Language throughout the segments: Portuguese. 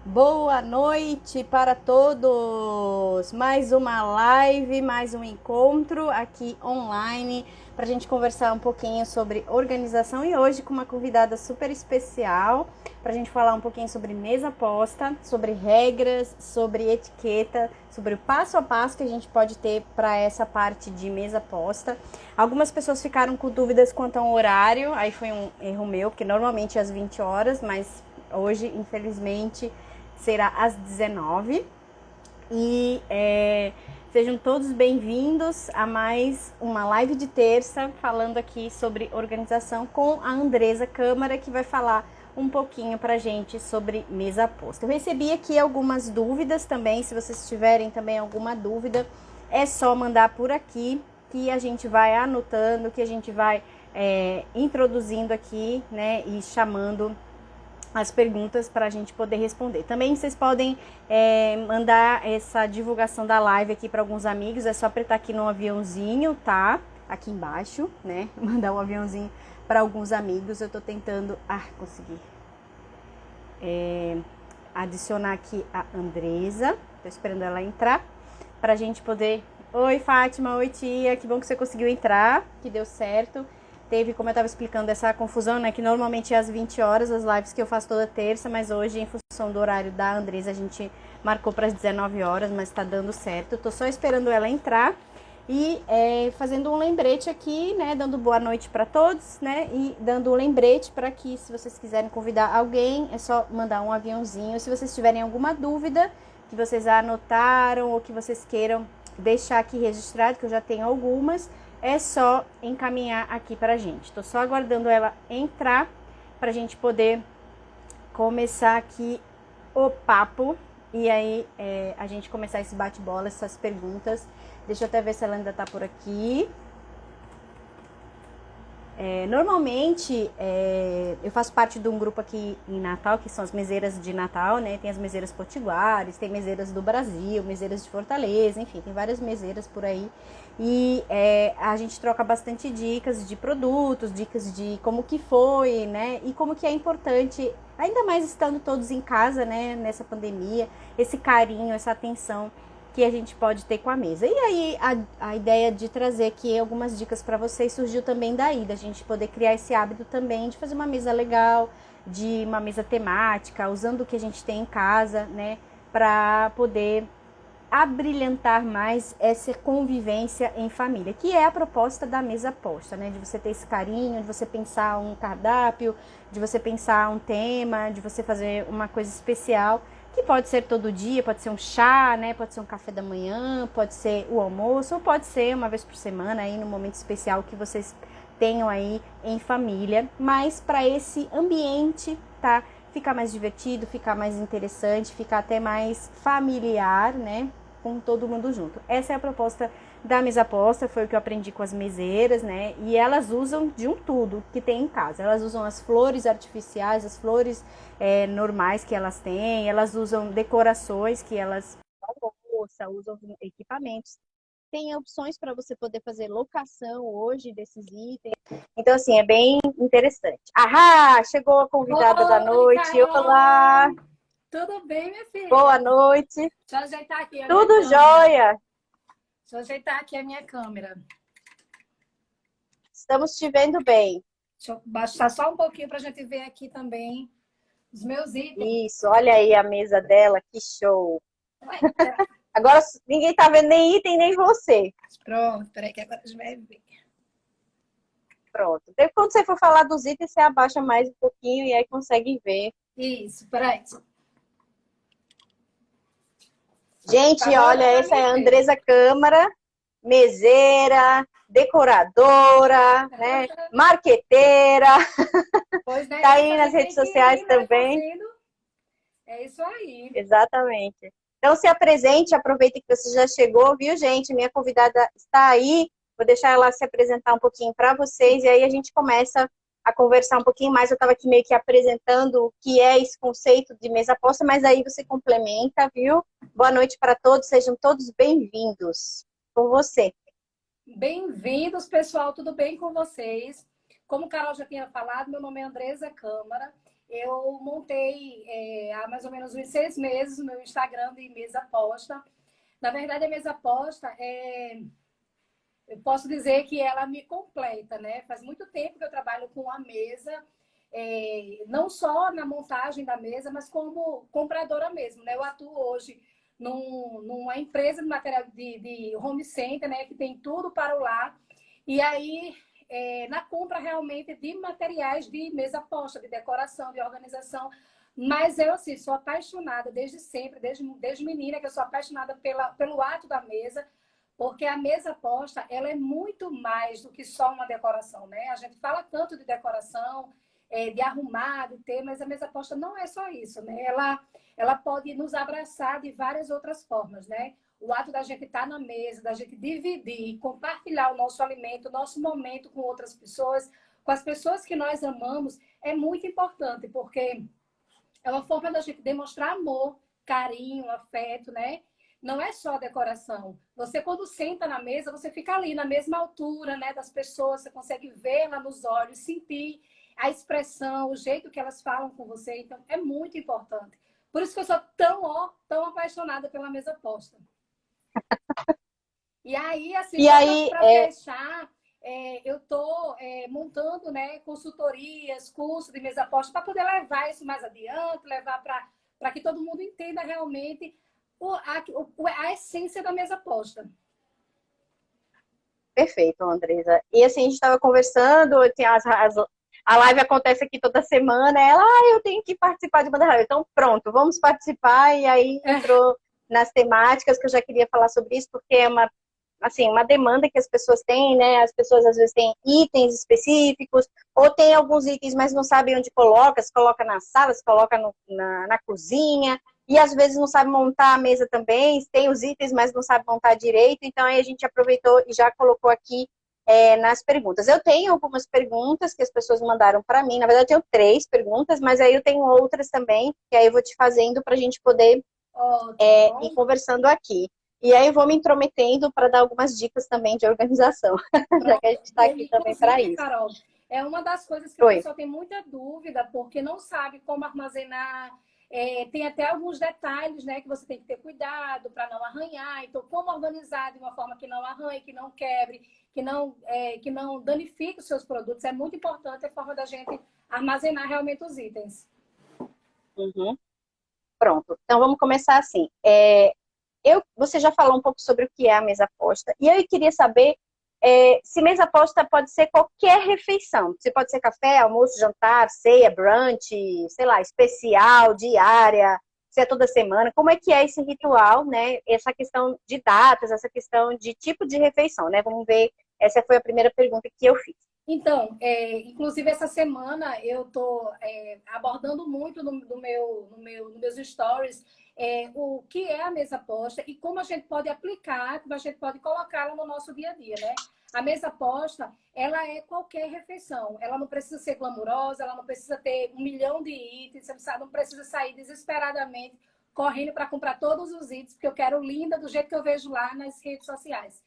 Boa noite para todos! Mais uma live, mais um encontro aqui online para a gente conversar um pouquinho sobre organização e hoje com uma convidada super especial para a gente falar um pouquinho sobre mesa posta, sobre regras, sobre etiqueta, sobre o passo a passo que a gente pode ter para essa parte de mesa posta. Algumas pessoas ficaram com dúvidas quanto ao horário, aí foi um erro meu, porque normalmente é às 20 horas, mas hoje, infelizmente, será às 19 e sejam todos bem-vindos a mais uma live de terça falando aqui sobre organização com a Andresa Câmara, que vai falar um pouquinho pra gente sobre mesa posta. Eu recebi aqui algumas dúvidas também, se vocês tiverem também alguma dúvida, é só mandar por aqui que a gente vai anotando, que a gente vai introduzindo aqui, né, e chamando as perguntas para a gente poder responder. Também vocês podem mandar essa divulgação da live aqui para alguns amigos, é só apertar aqui no aviãozinho, tá? Aqui embaixo, né? Mandar um aviãozinho para alguns amigos. Eu tô tentando, consegui adicionar aqui a Andresa, tô esperando ela entrar para a gente poder... Oi, Fátima, oi, tia, que bom que você conseguiu entrar, que deu certo. Teve, como eu estava explicando, essa confusão, né? Que normalmente é às 20 horas as lives que eu faço toda terça, mas hoje, em função do horário da Andresa, a gente marcou para as 19 horas, mas está dando certo. Tô só esperando ela entrar e fazendo um lembrete aqui, né? Dando boa noite para todos, né? E dando um lembrete para que, se vocês quiserem convidar alguém, é só mandar um aviãozinho. Se vocês tiverem alguma dúvida que vocês anotaram ou que vocês queiram deixar aqui registrado, que eu já tenho algumas, é só encaminhar aqui pra gente. Tô só aguardando ela entrar pra gente poder começar aqui o papo e aí a gente começar esse bate-bola, essas perguntas. Deixa eu até ver se ela ainda tá por aqui. Normalmente, eu faço parte de um grupo aqui em Natal, que são as meseiras de Natal, né? Tem as meseiras potiguares, tem meseiras do Brasil, meseiras de Fortaleza, enfim, tem várias meseiras por aí. E a gente troca bastante dicas de produtos, dicas de como que foi, né? E como que é importante, ainda mais estando todos em casa, né? Nessa pandemia, esse carinho, essa atenção que a gente pode ter com a mesa. E aí a ideia de trazer aqui algumas dicas para vocês surgiu também daí, da gente poder criar esse hábito também de fazer uma mesa legal, de uma mesa temática, usando o que a gente tem em casa, né, para poder abrilhantar mais essa convivência em família, que é a proposta da mesa posta, né? De você ter esse carinho, de você pensar um cardápio, de você pensar um tema, de você fazer uma coisa especial, que pode ser todo dia, pode ser um chá, né? Pode ser um café da manhã, pode ser o almoço, ou pode ser uma vez por semana aí no momento especial que vocês tenham aí em família, mas para esse ambiente, tá? Ficar mais divertido, ficar mais interessante, ficar até mais familiar, né? Com todo mundo junto. Essa é a proposta da mesa posta, foi o que eu aprendi com as meseiras, né? E elas usam de um tudo que tem em casa. Elas usam as flores artificiais, as flores normais que elas têm, elas usam decorações que elas usam equipamentos. Tem opções para você poder fazer locação hoje desses itens. Então, assim, é bem interessante. Ahá! Chegou a convidada da Oi, noite. Olá! Carol! Tudo bem, minha Boa filha? noite! Deixa eu ajeitar aqui a minha Tudo câmera. jóia? Deixa eu ajeitar aqui a minha câmera. Estamos te vendo bem. Deixa eu baixar só um pouquinho para a gente ver aqui também os meus itens. Isso, olha aí a mesa dela, que show. Ué, será? Agora ninguém tá vendo nem item, nem você. Pronto, peraí que agora a gente vai ver. Pronto. Depois, quando você for falar dos itens, você abaixa mais um pouquinho e aí consegue ver. Isso, peraí. Tá Gente, dando olha, para essa mim é a ver. Andresa Câmara, meseira, decoradora, né? Marqueteira, Pois não tá é isso, aí a nas gente tem redes que sociais ir, né, também. fazendo. É isso aí. Exatamente. Então se apresente, aproveita que você já chegou, viu, gente? Minha convidada está aí. Vou deixar ela se apresentar um pouquinho para vocês e aí a gente começa a conversar um pouquinho mais. Eu estava aqui meio que apresentando o que é esse conceito de mesa posta, mas aí você complementa, viu? Boa noite para todos, sejam todos bem-vindos. Com você. Bem-vindos, pessoal, tudo bem com vocês? Como o Carol já tinha falado, meu nome é Andresa Câmara. eu montei há mais ou menos uns 6 meses o meu Instagram de mesa posta. Na verdade, a mesa posta eu posso dizer que ela me completa, né? Faz muito tempo que eu trabalho com a mesa, não só na montagem da mesa, mas como compradora mesmo, né? Eu atuo hoje numa empresa de material de home center, né? Que tem tudo para o lar. E aí, na compra realmente de materiais de mesa posta, de decoração, de organização. Mas eu, assim, sou apaixonada desde sempre, desde menina, que eu sou apaixonada pelo ato da mesa, porque a mesa posta, ela é muito mais do que só uma decoração, né? A gente fala tanto de decoração, de arrumar, de ter, mas a mesa posta não é só isso, né? Ela pode nos abraçar de várias outras formas, né? O ato da gente estar na mesa, da gente dividir, compartilhar o nosso alimento, o nosso momento com outras pessoas, com as pessoas que nós amamos, é muito importante, porque é uma forma da gente demonstrar amor, carinho, afeto, né? Não é só decoração. Você, quando senta na mesa, você fica ali na mesma altura, né, das pessoas, você consegue vê-la nos olhos, sentir a expressão, o jeito que elas falam com você. Então, é muito importante. Por isso que eu sou tão apaixonada pela mesa posta. E aí, assim, E só aí, para fechar, eu estou montando, né, consultorias, cursos de mesa posta, para poder levar isso mais adiante, levar para que todo mundo entenda realmente a essência da mesa posta. perfeito, Andresa. E assim, a gente estava conversando, a live acontece aqui toda semana, ela, eu tenho que participar de uma da live. Então, pronto, vamos participar. E aí entrou nas temáticas que eu já queria falar sobre isso, porque é uma demanda que as pessoas têm, né? As pessoas às vezes têm itens específicos, ou tem alguns itens, mas não sabem onde coloca, se coloca na sala, se coloca na cozinha, e às vezes não sabe montar a mesa também, tem os itens, mas não sabe montar direito, então aí a gente aproveitou e já colocou aqui nas perguntas. Eu tenho algumas perguntas que as pessoas mandaram para mim, na verdade eu tenho 3 perguntas, mas aí eu tenho outras também, que aí eu vou te fazendo para a gente poder ir conversando aqui. E aí eu vou me intrometendo para dar algumas dicas também de organização, já que a gente está aqui também para isso. Carol, é uma das coisas que o pessoal tem muita dúvida, porque não sabe como armazenar. Tem até alguns detalhes, né, que você tem que ter cuidado para não arranhar. Então, como organizar de uma forma que não arranhe, que não quebre, que não danifique os seus produtos. É muito importante a forma da gente armazenar realmente os itens. Uhum. Pronto. Então, vamos começar assim. Você já falou um pouco sobre o que é a mesa posta, e eu queria saber se mesa posta pode ser qualquer refeição. Se pode ser café, almoço, jantar, ceia, brunch, sei lá, especial, diária, se é toda semana. Como é que é esse ritual, né? Essa questão de datas, essa questão de tipo de refeição, né? Vamos ver. Essa foi a primeira pergunta que eu fiz. Então, inclusive essa semana eu estou abordando muito nos meus stories o que é a mesa posta e como a gente pode aplicar, como a gente pode colocá-la no nosso dia a dia, né? A mesa posta, ela é qualquer refeição. Ela não precisa ser glamurosa, ela não precisa ter 1 milhão de itens, você não precisa sair desesperadamente correndo para comprar todos os itens, porque eu quero linda do jeito que eu vejo lá nas redes sociais.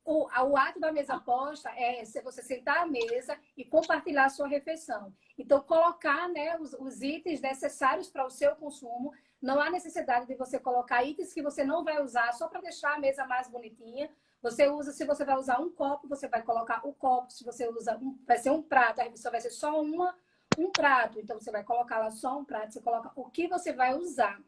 O ato da mesa posta é você sentar à mesa e compartilhar a sua refeição. Então, colocar, né, os itens necessários para o seu consumo. Não há necessidade de você colocar itens que você não vai usar só para deixar a mesa mais bonitinha. Se você vai usar um copo, você vai colocar o copo. Se você usa vai ser um prato, a refeição vai ser só um prato. Então, você vai colocar lá só um prato. Você coloca o que você vai usar.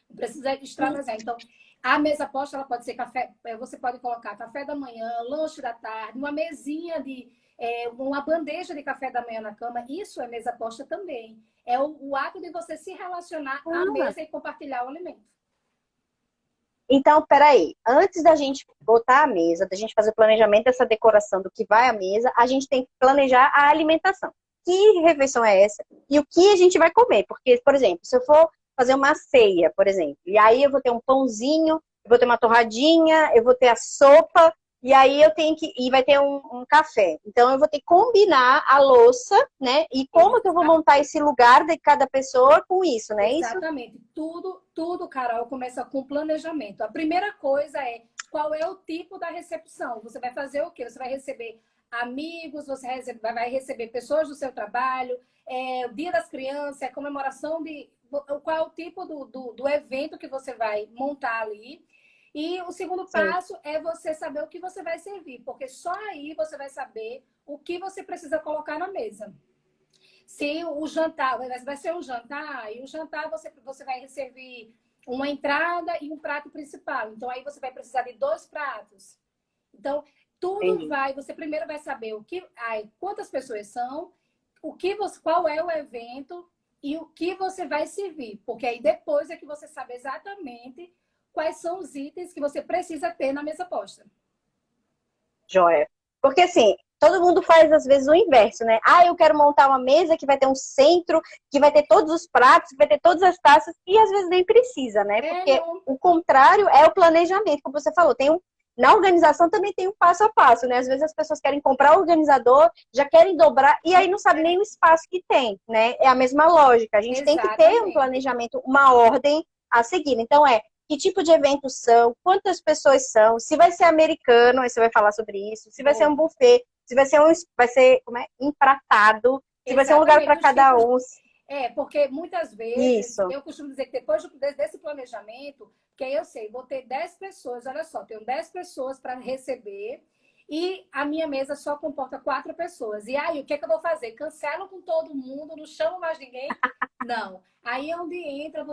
Não precisa extravasar. Então, a mesa posta, ela pode ser café, você pode colocar café da manhã, lanche da tarde, uma mesinha uma bandeja de café da manhã na cama. Isso é mesa posta também. É o ato de você se relacionar à mesa e compartilhar o alimento. Então, peraí, antes da gente botar a mesa, da gente fazer o planejamento dessa decoração do que vai à mesa, a gente tem que planejar a alimentação. Que refeição é essa? E o que a gente vai comer? Porque, por exemplo, se eu for fazer uma ceia, por exemplo, e aí eu vou ter um pãozinho, eu vou ter uma torradinha, eu vou ter a sopa, e aí e vai ter um café. Então eu vou ter que combinar a louça, né? E como que eu vou montar esse lugar de cada pessoa com isso, né? Exatamente. Tudo, Carol, começa com planejamento. A primeira coisa é qual é o tipo da recepção. Você vai fazer o quê? Você vai receber amigos, vai receber pessoas do seu trabalho, é o Dia das Crianças, é comemoração de... Qual é o tipo do evento que você vai montar ali. E o segundo Sim. passo é você saber o que você vai servir, porque só aí você vai saber o que você precisa colocar na mesa. Se o jantar vai ser um jantar, e o jantar você vai servir uma entrada e um prato principal. Então, aí você vai precisar de 2 pratos. Então, tudo Entendi. você primeiro vai saber quantas pessoas são, qual é o evento e o que você vai servir. Porque aí depois é que você sabe exatamente quais são os itens que você precisa ter na mesa posta. Joia. Porque assim, todo mundo faz às vezes o inverso, né? Ah, eu quero montar uma mesa que vai ter um centro, que vai ter todos os pratos, que vai ter todas as taças, e às vezes nem precisa, né? Porque Não. o contrário é o planejamento, como você falou, na organização também tem um passo a passo, né? Às vezes as pessoas querem comprar o organizador, já querem dobrar, e aí não sabe nem o espaço que tem, né? É a mesma lógica. A gente tem que ter um Exatamente. planejamento, uma ordem a seguir. Então, que tipo de eventos são, quantas pessoas são, se vai ser americano, aí você vai falar sobre isso, se vai ser um Vou. buffet, se vai ser como é? Empratado, se vai ser um lugar para Exatamente, os cada tipos. um. Porque muitas vezes, Isso. eu costumo dizer que depois desse planejamento, que aí eu sei, vou ter 10 pessoas, olha só, tenho 10 pessoas para receber e a minha mesa só comporta 4 pessoas. E aí, o que é que eu vou fazer? Cancelo com todo mundo, não chamo mais ninguém? Não. Aí é onde entra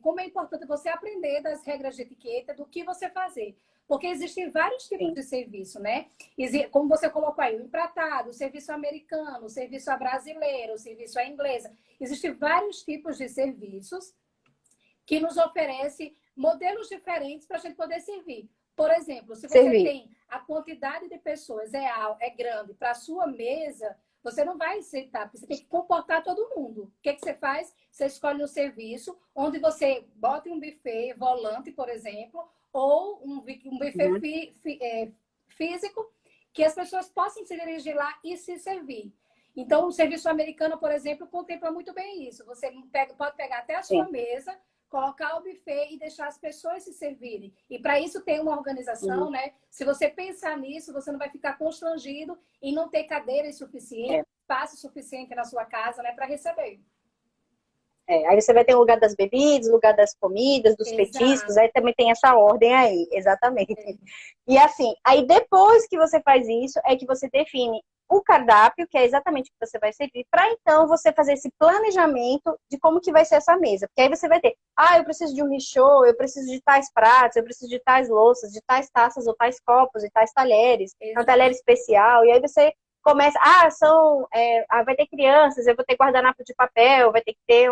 como é importante você aprender das regras de etiqueta, do que você fazer. Porque existem vários tipos Sim. de serviço, né? Como você colocou aí, o empratado, o serviço americano, o serviço a brasileiro, o serviço a inglesa. Existem vários tipos de serviços que nos oferecem modelos diferentes para a gente poder servir. Por exemplo, se você Servir. tem a quantidade de pessoas é grande para a sua mesa, você não vai aceitar, porque você tem que comportar todo mundo. O que você faz? Você escolhe um serviço onde você bota um buffet volante, por exemplo, ou um buffet físico, que as pessoas possam se dirigir lá e se servir. Então, o serviço americano, por exemplo, contempla muito bem isso. Você pode pegar até a sua Sim. mesa, colocar o buffet e deixar as pessoas se servirem. E para isso tem uma organização, né? Se você pensar nisso, você não vai ficar constrangido em não ter cadeiras suficientes, espaço suficiente na sua casa, né, para receber. Aí você vai ter o lugar das bebidas, o lugar das comidas, dos petiscos, Exato. aí também tem essa ordem aí, exatamente. E assim, aí depois que você faz isso, é que você define o cardápio, que é exatamente o que você vai servir, para então você fazer esse planejamento de como que vai ser essa mesa. Porque aí você vai ter, eu preciso de um richô, eu preciso de tais pratos, eu preciso de tais louças, de tais taças ou tais copos, de tais talheres, um talher especial, e aí você começa, vai ter crianças, eu vou ter guardanapo de papel, vai ter que ter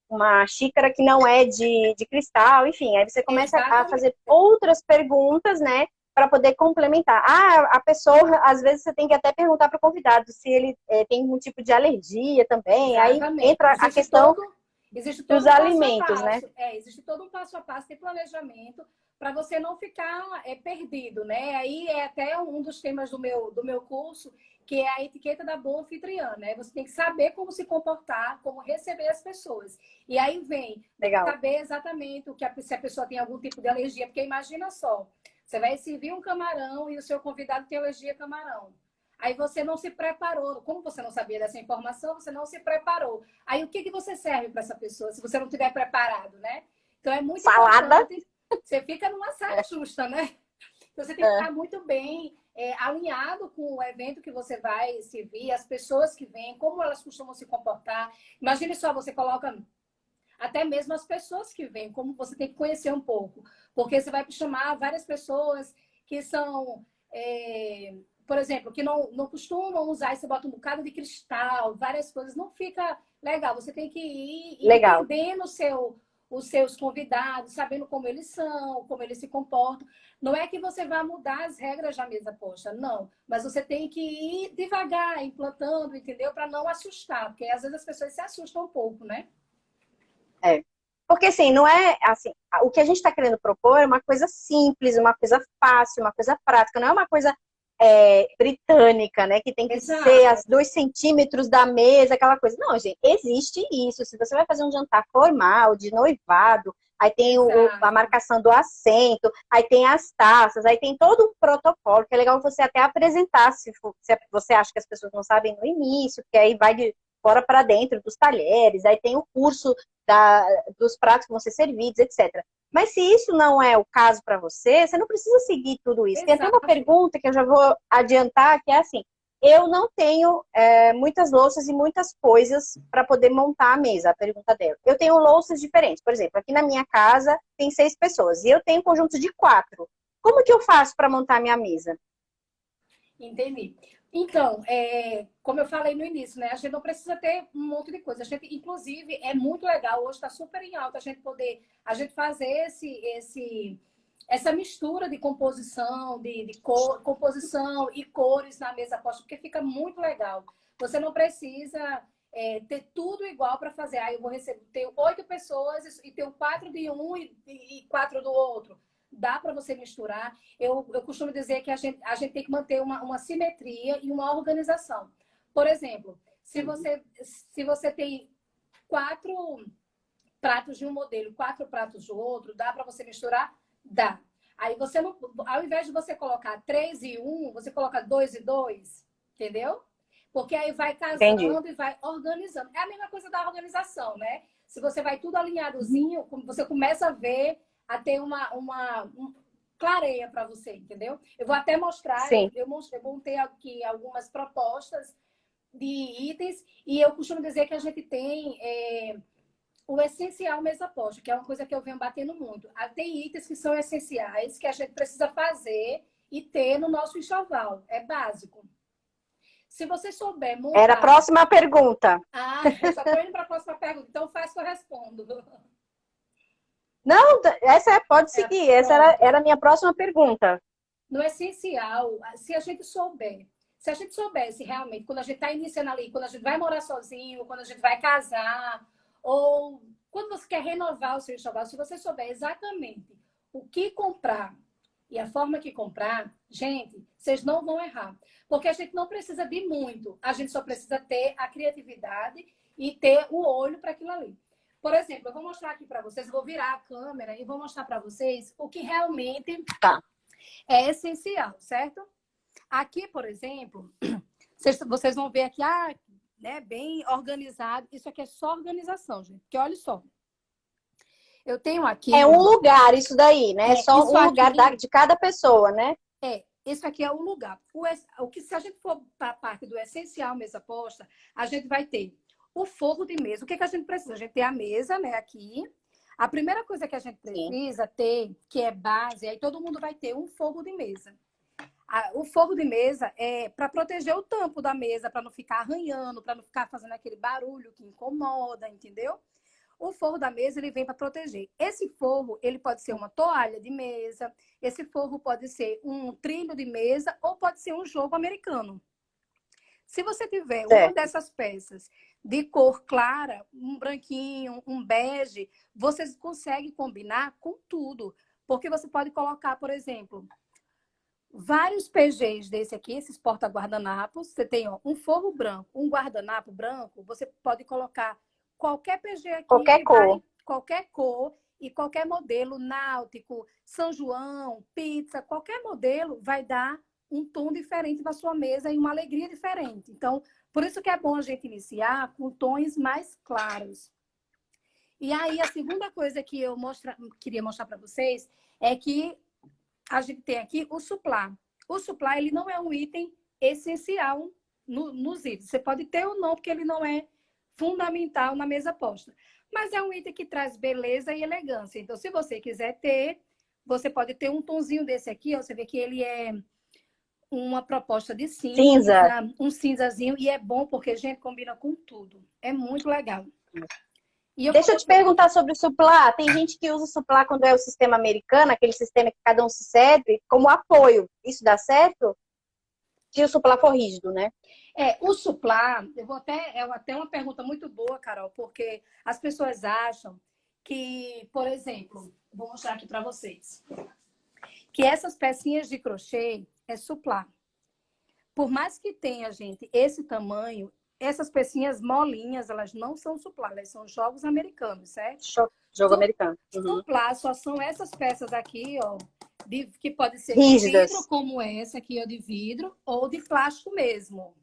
uma xícara que não é de cristal, enfim, aí você começa a Exatamente. fazer outras perguntas, né, para poder complementar. A pessoa, às vezes você tem que até perguntar para o convidado se ele tem algum tipo de alergia também, aí Exatamente. entra a questão Existe dos todo um passo a alimentos, né? passo. Existe todo um passo a passo de planejamento para você não ficar perdido, né? Aí é até um dos temas do meu curso, que é a etiqueta da boa anfitriã, né? Você tem que saber como se comportar, como receber as pessoas. E aí vem Legal. saber exatamente se a pessoa tem algum tipo de alergia, porque imagina só, você vai servir um camarão e o seu convidado tem alergia a camarão. Aí você não se preparou. Como você não sabia dessa informação, você não se preparou. Aí o que você serve para essa pessoa se você não tiver preparado, né? Então é muito Salada. importante. Você fica numa saia justa, né? Então você tem que estar muito bem alinhado com o evento que você vai servir, as pessoas que vêm, como elas costumam se comportar. Imagine só, você coloca até mesmo as pessoas que vêm, como você tem que conhecer um pouco. Porque você vai chamar várias pessoas que são... por exemplo, que não costumam usar, e você bota um bocado de cristal, várias coisas, não fica legal. Você tem que ir Legal. entendendo os seus convidados, sabendo como eles são, como eles se comportam. Não é que você vai mudar as regras da mesa posta, não. Mas você tem que ir devagar, implantando, entendeu? Para não assustar, porque às vezes as pessoas se assustam um pouco, né? Porque assim, não é assim, o que a gente está querendo propor é uma coisa simples, uma coisa fácil, uma coisa prática, não é uma coisa britânica, né? Que tem que ser Exato. 2 centímetros da mesa, aquela coisa. Não, gente, existe isso. Se você vai fazer um jantar formal, de noivado, aí tem a Exato. marcação do assento, aí tem as taças, aí tem todo um protocolo, que é legal você até apresentar, se você acha que as pessoas não sabem no início, porque aí vai fora para dentro dos talheres, aí tem o curso dos pratos que vão ser servidos, etc. Mas se isso não é o caso para você, você não precisa seguir tudo isso. Tem até uma Exato. pergunta que eu já vou adiantar, que é assim, eu não tenho muitas louças e muitas coisas para poder montar a mesa, a pergunta dela. Eu tenho louças diferentes. Por exemplo, aqui na minha casa tem 6 pessoas e eu tenho conjuntos de 4. Como que eu faço para montar a minha mesa? Entendi. Então, como eu falei no início, né? A gente não precisa ter um monte de coisa. A gente, inclusive, é muito legal, hoje está super em alta a gente fazer essa mistura de composição, composição e cores na mesa posta, porque fica muito legal. Você não precisa ter tudo igual para fazer. Ah, eu vou receber, tenho 8 pessoas e tenho 4 de um e 4 do outro. Dá para você misturar. Eu costumo dizer que a gente tem que manter uma simetria e uma organização. Por exemplo, se você tem 4 pratos de um modelo, 4 pratos do outro, dá para você misturar? Dá. Aí você não, ao invés de você colocar 3 e 1, você coloca 2 e 2, entendeu? Porque aí vai casando Entendi. e vai organizando. É a mesma coisa da organização, né? Se você vai tudo alinhadozinho, você começa a ver, a ter clareia para você, entendeu? Eu vou até mostrar, Sim. eu montei aqui algumas propostas de itens e eu costumo dizer que a gente tem o essencial mesa posta, que é uma coisa que eu venho batendo muito. Tem itens que são essenciais, que a gente precisa fazer e ter no nosso enxoval. É básico. Se você souber montar... Era a próxima pergunta. Ah, eu já estou indo para a próxima pergunta. Então faz que eu respondo. Não, essa pode seguir. Essa era a minha próxima pergunta. No essencial, se a gente soubesse realmente, quando a gente está iniciando ali, quando a gente vai morar sozinho, quando a gente vai casar, ou quando você quer renovar o seu enxoval, se você souber exatamente o que comprar e a forma que comprar, gente, vocês não vão errar. Porque a gente não precisa de muito, a gente só precisa ter a criatividade e ter o olho para aquilo ali. Por exemplo, eu vou mostrar aqui para vocês, vou virar a câmera e vou mostrar para vocês o que realmente é essencial, certo? Aqui, por exemplo, vocês vão ver aqui, né, bem organizado. Isso aqui é só organização, gente. Porque olha só. Eu tenho aqui... É um lugar isso daí, né? É só um lugar de cada pessoa, né? Isso aqui é um lugar. Se a gente for para a parte do essencial mesa posta, a gente vai ter o forro de mesa. O que a gente precisa? A gente tem a mesa, né, aqui. A primeira coisa que a gente precisa ter, que é base, aí todo mundo vai ter um forro de mesa. O forro de mesa é para proteger o tampo da mesa, para não ficar arranhando, para não ficar fazendo aquele barulho que incomoda, entendeu? O forro da mesa, ele vem para proteger. Esse forro, ele pode ser uma toalha de mesa, esse forro pode ser um trilho de mesa ou pode ser um jogo americano. Se você tiver uma dessas peças de cor clara, um branquinho, um bege, você consegue combinar com tudo. Porque você pode colocar, por exemplo, vários PGs desse aqui, esses porta-guardanapos. Você tem um forro branco, um guardanapo branco, você pode colocar qualquer PG aqui. Qualquer cor e qualquer modelo náutico, São João, pizza, qualquer modelo vai dar um tom diferente na sua mesa e uma alegria diferente. Então, por isso que é bom a gente iniciar com tons mais claros. E aí, a segunda coisa que eu queria mostrar para vocês é que a gente tem aqui o suplá. O suplá, ele não é um item essencial nos itens. Você pode ter ou não, porque ele não é fundamental na mesa posta. Mas é um item que traz beleza e elegância. Então, se você quiser ter, você pode ter um tonzinho desse aqui. Ó, você vê que ele é uma proposta de cinza, um cinzazinho. E é bom porque, gente, combina com tudo. É muito legal. Deixa eu te perguntar sobre o suplá. Tem gente que usa o suplá quando é o sistema americano, aquele sistema que cada um se serve, como apoio. Isso dá certo? Se o suplá for rígido, né? O suplá, é até uma pergunta muito boa, Carol, porque as pessoas acham que, por exemplo, vou mostrar aqui para vocês, que essas pecinhas de crochê é suplá. Por mais que tenha, gente, esse tamanho, essas pecinhas molinhas, elas não são suplá, elas são jogos americanos, certo? Jogo americano. Suplá só são essas peças aqui, ó, que pode ser rígidas, de vidro, como essa aqui, ó, de vidro, ou de plástico mesmo.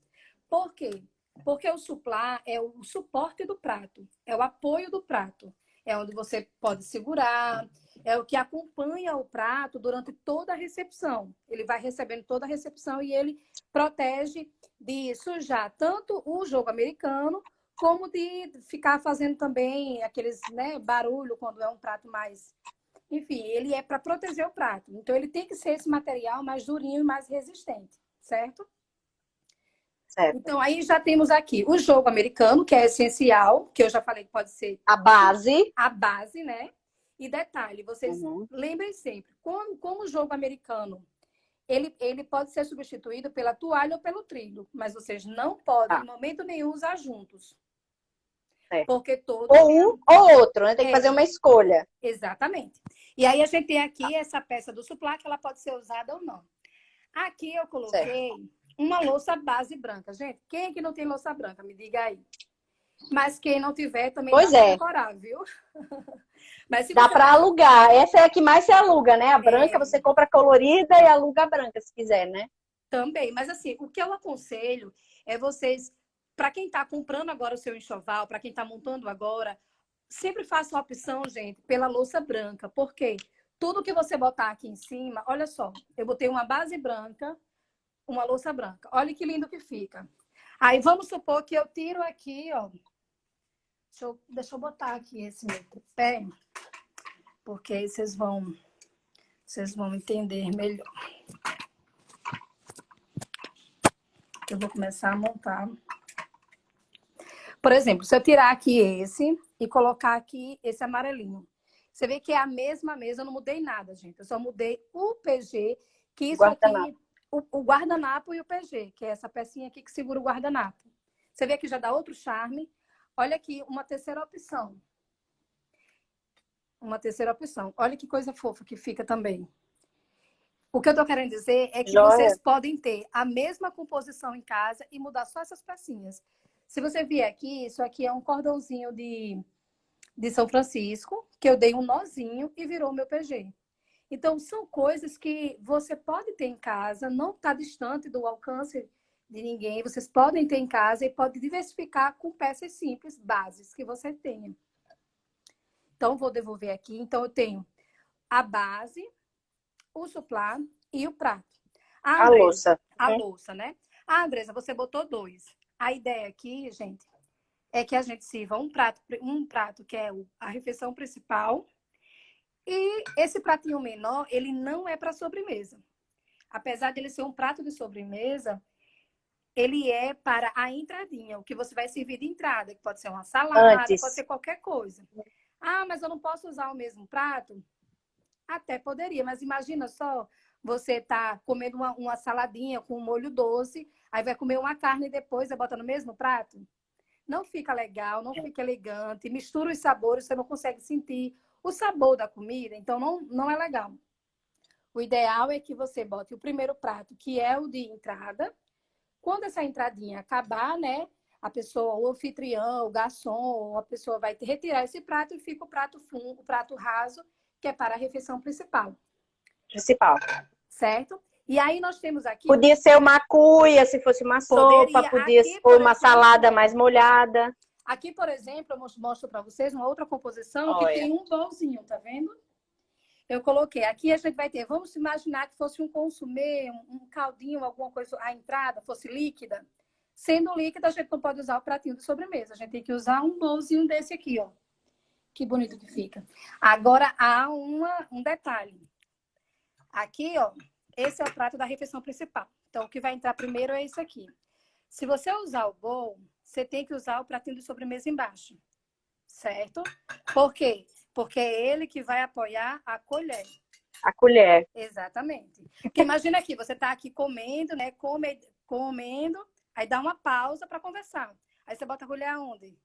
Por quê? Porque o suplá é o suporte do prato, é o apoio do prato. É onde você pode segurar, é o que acompanha o prato durante toda a recepção. Ele vai recebendo toda a recepção e ele protege de sujar tanto o jogo americano, como de ficar fazendo também aqueles, né, barulho quando é um prato mais... Enfim, ele é para proteger o prato. Então, ele tem que ser esse material mais durinho e mais resistente, certo? Certo. Então, aí já temos aqui o jogo americano, que é essencial, que eu já falei que pode ser A base. a base, né? E detalhe, vocês Uhum. lembrem sempre, como o jogo americano, ele pode ser substituído pela toalha ou pelo trilho, mas vocês não podem, Tá. em momento nenhum, usar juntos. Certo. Porque todos Ou têm um ou outro, né? Tem que fazer uma escolha. Exatamente. E aí a gente tem aqui essa peça do suplá, que ela pode ser usada ou não. Aqui eu coloquei uma louça base branca. Gente, quem é que não tem louça branca? Me diga aí. Mas quem não tiver também Pois dá para é. decorar, viu? Mas se Dá você para alugar. Essa é a que mais se aluga, né? A branca você compra colorida e aluga a branca, se quiser, né? também, mas assim, o que eu aconselho é vocês, para quem está comprando agora o seu enxoval, para quem está montando agora, sempre faça a opção, gente, pela louça branca. Por quê? Tudo que você botar aqui em cima, olha só, eu botei uma base branca, uma louça branca. Olha que lindo que fica. Aí vamos supor que eu tiro aqui, ó. Deixa eu botar aqui esse meu tripé, porque aí vocês vão entender melhor. Eu vou começar a montar. Por exemplo, se eu tirar aqui esse e colocar aqui esse amarelinho. Você vê que é a mesma mesa, eu não mudei nada, gente. Eu só mudei o PG, que isso aqui, o guardanapo e o PG, que é essa pecinha aqui que segura o guardanapo. Você vê que já dá outro charme. Olha aqui, uma terceira opção. Uma terceira opção. Olha que coisa fofa que fica também. O que eu tô querendo dizer é que vocês podem ter a mesma composição em casa e mudar só essas pecinhas. Se você vier aqui, isso aqui é um cordãozinho de São Francisco, que eu dei um nozinho e virou o meu PG. Então, são coisas que você pode ter em casa, não está distante do alcance de ninguém. Vocês podem ter em casa e pode diversificar com peças simples, bases que você tenha. Então, vou devolver aqui. Então, eu tenho a base, o suplá e o prato. A louça. A louça, né? Ah, Andresa, você botou 2. A ideia aqui, gente, é que a gente sirva um prato que é a refeição principal. E esse pratinho menor, ele não é para sobremesa. Apesar de ele ser um prato de sobremesa, ele é para a entradinha, o que você vai servir de entrada, que pode ser uma salada, pode ser qualquer coisa. Ah, mas eu não posso usar o mesmo prato? Até poderia, mas imagina só, você tá comendo uma saladinha com um molho doce, aí vai comer uma carne e depois vai botar no mesmo prato? Não fica legal, não fica elegante, mistura os sabores, você não consegue sentir o sabor da comida, então não é legal. O ideal é que você bote o primeiro prato, que é o de entrada. Quando essa entradinha acabar, né, a pessoa, o anfitrião, o garçom, a pessoa vai retirar esse prato e fica o prato fundo, o prato raso, que é para a refeição principal. Certo? E aí nós temos aqui... Podia ser uma cuia, se fosse uma sopa, podia ser uma salada mais molhada. Aqui, por exemplo, eu mostro para vocês uma outra composição que tem um bolzinho, tá vendo? Eu coloquei. Aqui a gente vai ter, vamos imaginar que fosse um consumê, um caldinho, alguma coisa, a entrada fosse líquida. Sendo líquida, a gente não pode usar o pratinho de sobremesa. A gente tem que usar um bolzinho desse aqui, ó. Que bonito que fica. Agora, há um detalhe. Aqui, ó, esse é o prato da refeição principal. Então, o que vai entrar primeiro é isso aqui. Se você usar o bowl, você tem que usar o pratinho de sobremesa embaixo. Certo? Por quê? Porque é ele que vai apoiar a colher. A colher. Exatamente. Porque imagina aqui, você tá aqui comendo, né? Comendo, aí dá uma pausa para conversar. Aí você bota a colher aonde?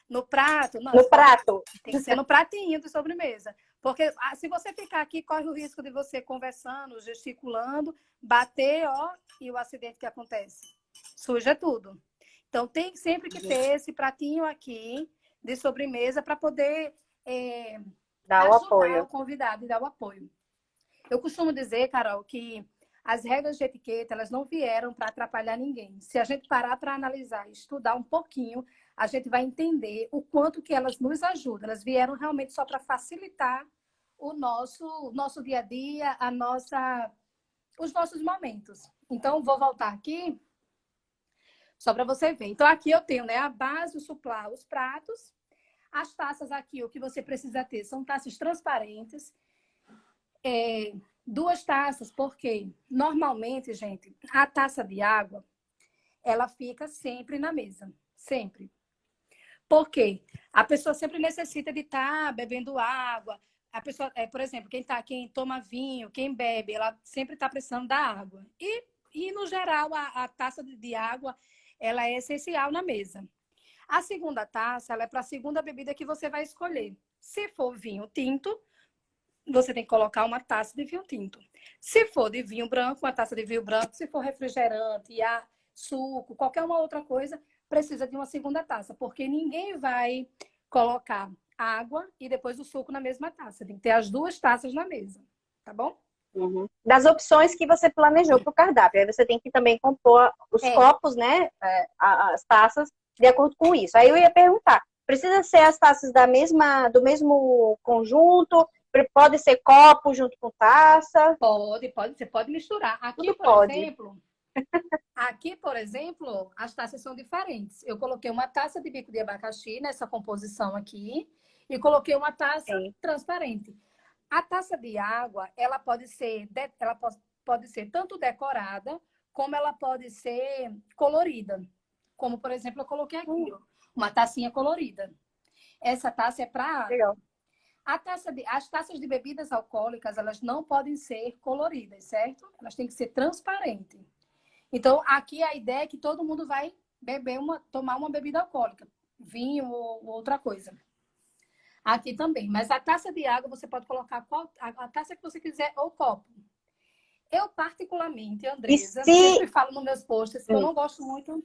No prato? Não, no prato. Tem que ser no pratinho de sobremesa. Porque se você ficar aqui, corre o risco de você conversando, gesticulando, bater, ó, e o acidente que acontece. Suja tudo. Então, tem sempre que ter esse pratinho aqui de sobremesa para poder dar o apoio. o convidado e dar o apoio. Eu costumo dizer, Carol, que As regras de etiqueta, elas não vieram para atrapalhar ninguém. Se a gente parar para analisar e estudar um pouquinho, a gente vai entender o quanto que elas nos ajudam. Elas vieram realmente só para facilitar o nosso dia a dia, os nossos momentos. Então, vou voltar aqui só para você ver. Então, aqui eu tenho, né, a base, o suplá, os pratos. As taças aqui, o que você precisa ter são taças transparentes. 2 taças, porque normalmente, gente, a taça de água, ela fica sempre na mesa. Sempre. Por quê? A pessoa sempre necessita de estar bebendo água. A pessoa, por exemplo, quem toma vinho, quem bebe, ela sempre está precisando da água. E no geral, a taça de água, ela é essencial na mesa. A segunda taça, ela é para a segunda bebida que você vai escolher. Se for vinho tinto, você tem que colocar uma taça de vinho tinto. Se for de vinho branco, uma taça de vinho branco. Se for refrigerante, suco, qualquer uma outra coisa, precisa de uma segunda taça. Porque ninguém vai colocar água e depois o suco na mesma taça. Tem que ter as 2 taças na mesa, tá bom? Uhum. Das opções que você planejou para o cardápio. Aí você tem que também compor os copos, né? As taças, de acordo com isso. Aí eu ia perguntar, precisa ser as taças do mesmo conjunto? Pode ser copo junto com taça? Pode. Você pode misturar. Aqui, por exemplo, as taças são diferentes. Eu coloquei uma taça de bico de abacaxi nessa composição aqui e coloquei uma taça transparente. A taça de água, ela pode ser tanto decorada, como ela pode ser colorida. Como, por exemplo, eu coloquei aqui, ó, uma tacinha colorida. Essa taça é para água. Legal. As taças de bebidas alcoólicas, elas não podem ser coloridas, certo? Elas têm que ser transparentes. Então, aqui a ideia é que todo mundo vai tomar uma bebida alcoólica, vinho ou outra coisa. Aqui também. Mas a taça de água, você pode colocar a taça que você quiser ou copo. Eu, particularmente, Andresa, sempre falo nos meus posts que eu não gosto muito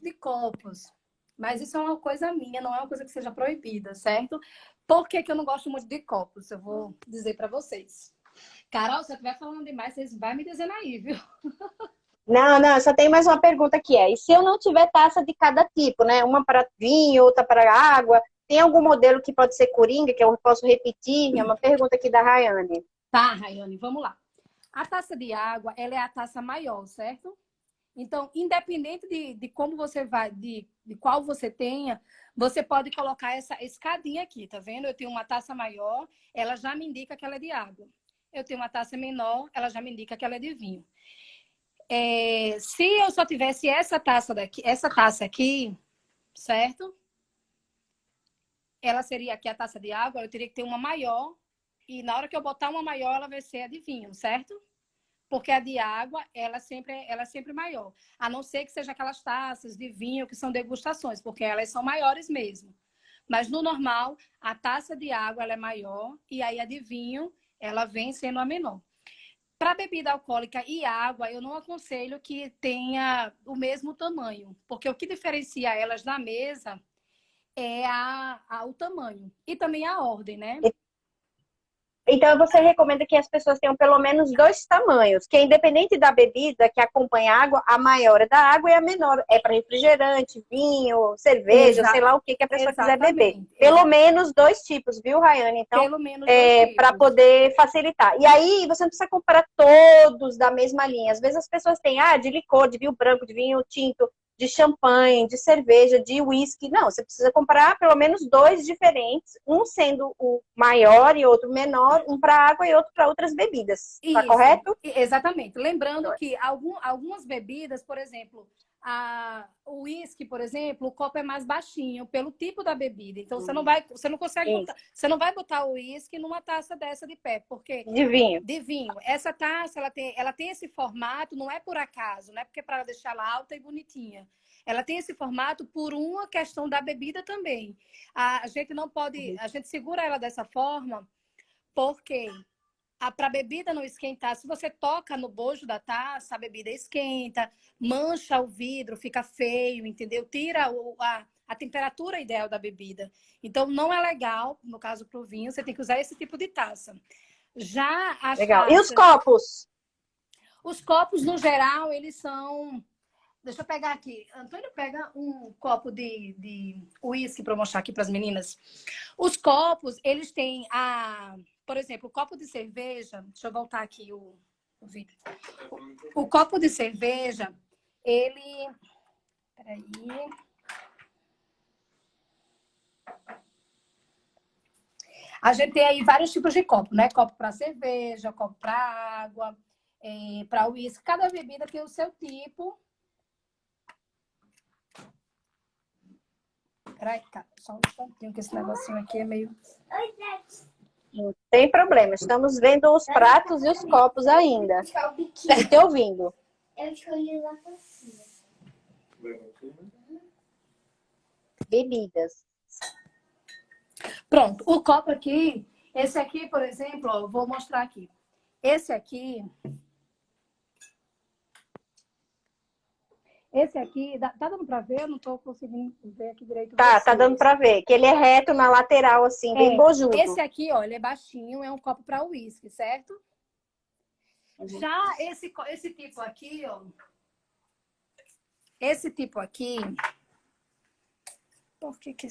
de copos. Mas isso é uma coisa minha, não é uma coisa que seja proibida, certo? Por que eu não gosto muito de copos? Eu vou dizer para vocês. Carol, se eu estiver falando demais, vocês vão me dizendo aí, viu? Não, só tem mais uma pergunta que e se eu não tiver taça de cada tipo, né? Uma para vinho, outra para água, tem algum modelo que pode ser coringa, que eu posso repetir? É uma pergunta aqui da Rayane. Tá, Rayane, vamos lá. A taça de água, ela é a taça maior, certo? Então, independente de como você vai, de qual você tenha, você pode colocar essa escadinha aqui, tá vendo? Eu tenho uma taça maior, ela já me indica que ela é de água. Eu tenho uma taça menor, ela já me indica que ela é de vinho. Se eu só tivesse essa taça aqui, certo? Ela seria aqui a taça de água, eu teria que ter uma maior, e na hora que eu botar uma maior, ela vai ser a de vinho, certo? Porque a de água, ela é sempre maior. A não ser que seja aquelas taças de vinho que são degustações, porque elas são maiores mesmo. Mas no normal, a taça de água ela é maior e aí a de vinho, ela vem sendo a menor. Para bebida alcoólica e água, eu não aconselho que tenha o mesmo tamanho, porque o que diferencia elas na mesa é o tamanho e também a ordem, né? Então, você recomenda que as pessoas tenham pelo menos 2 tamanhos, que independente da bebida que acompanha a água, a maior é da água e a menor é para refrigerante, vinho, cerveja, sei lá o que a pessoa quiser beber. Pelo menos 2 tipos, viu, Rayane? Então, pelo menos 2 tipos. Para poder facilitar. E aí, você não precisa comprar todos da mesma linha. Às vezes as pessoas têm, de licor, de vinho branco, de vinho tinto, de champanhe, de cerveja, de uísque. Não, você precisa comprar pelo menos 2 diferentes, um sendo o maior e outro menor, um para água e outro para outras bebidas. Tá correto? Exatamente. Lembrando que algumas bebidas, por exemplo, o uísque, por exemplo, o copo é mais baixinho pelo tipo da bebida. Então você não consegue botar, você não vai botar o uísque numa taça dessa de pé, porque de vinho. Essa taça, ela tem esse formato, não é por acaso, não é porque para deixar ela alta e bonitinha. Ela tem esse formato por uma questão da bebida também. A gente não pode, a gente segura ela dessa forma porque para a bebida não esquentar, se você toca no bojo da taça, a bebida esquenta, mancha o vidro, fica feio, entendeu? Tira a temperatura ideal da bebida. Então, não é legal, no caso para o vinho, você tem que usar esse tipo de taça. Já as Legal. E os taças, copos? os copos, no geral, eles são... Deixa eu pegar aqui. Antônio, pega um copo de uísque para eu mostrar aqui para as meninas. Os copos, eles têm por exemplo, o copo de cerveja. Deixa eu voltar aqui o vídeo. O copo de cerveja, ele... Peraí. A gente tem aí vários tipos de copo, né? Copo para cerveja, copo para água, para uísque. Cada bebida tem o seu tipo. Peraí, cara, só um instantinho, que esse negocinho aqui é meio... Não tem problema. Estamos vendo os pratos e os copos ainda. E te ouvindo. Eu escolhi lá pra cima. Bebidas. Pronto, o copo aqui, esse aqui, por exemplo, ó, eu vou mostrar aqui. Esse aqui, tá dando pra ver? Eu não tô conseguindo ver aqui direito. Tá dando pra ver. Que ele é reto na lateral, assim, bem bojudo. Esse aqui, ó, ele é baixinho, é um copo para uísque, certo? Já esse tipo aqui, ó. Esse tipo aqui... Por que que...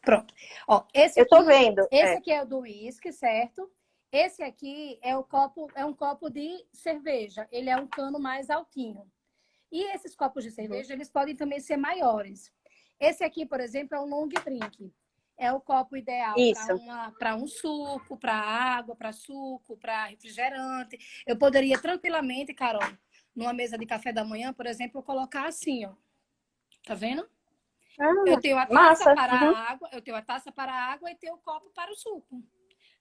Pronto. Ó, Eu tô vendo. Esse aqui é o do uísque, certo? Esse aqui é um copo de cerveja. Ele é um cano mais altinho. E esses copos de cerveja, eles podem também ser maiores. Esse aqui, por exemplo, é um long drink. É o copo ideal para um suco, para água, para suco, para refrigerante. Eu poderia tranquilamente, Carol, numa mesa de café da manhã, por exemplo, colocar assim, ó. Tá vendo? Eu tenho a taça para a água, e tenho o copo para o suco.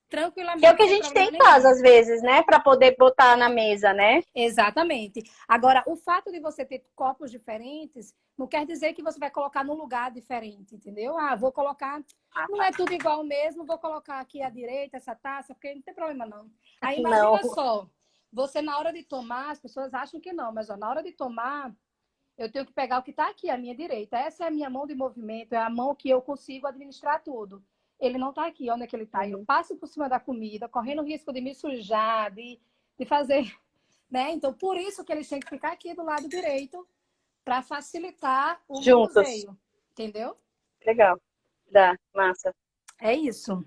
Tranquilamente. Que é o que a gente tem em casa, às vezes, né? Para poder botar na mesa, né? Exatamente. Agora, o fato de você ter copos diferentes não quer dizer que você vai colocar num lugar diferente, entendeu? Vou colocar... Não é tudo igual mesmo, vou colocar aqui à direita essa taça, porque não tem problema, não. Aí, imagina só, você na hora de tomar, as pessoas acham que não, mas ó, na hora de tomar... Eu tenho que pegar o que está aqui, à minha direita. Essa é a minha mão de movimento, é a mão que eu consigo administrar tudo. Ele não está aqui, onde é que ele está? Eu passo por cima da comida, correndo o risco de me sujar, de fazer... Né? Então, por isso que eles têm que ficar aqui do lado direito, para facilitar o manuseio. Entendeu? Legal. Massa. É isso.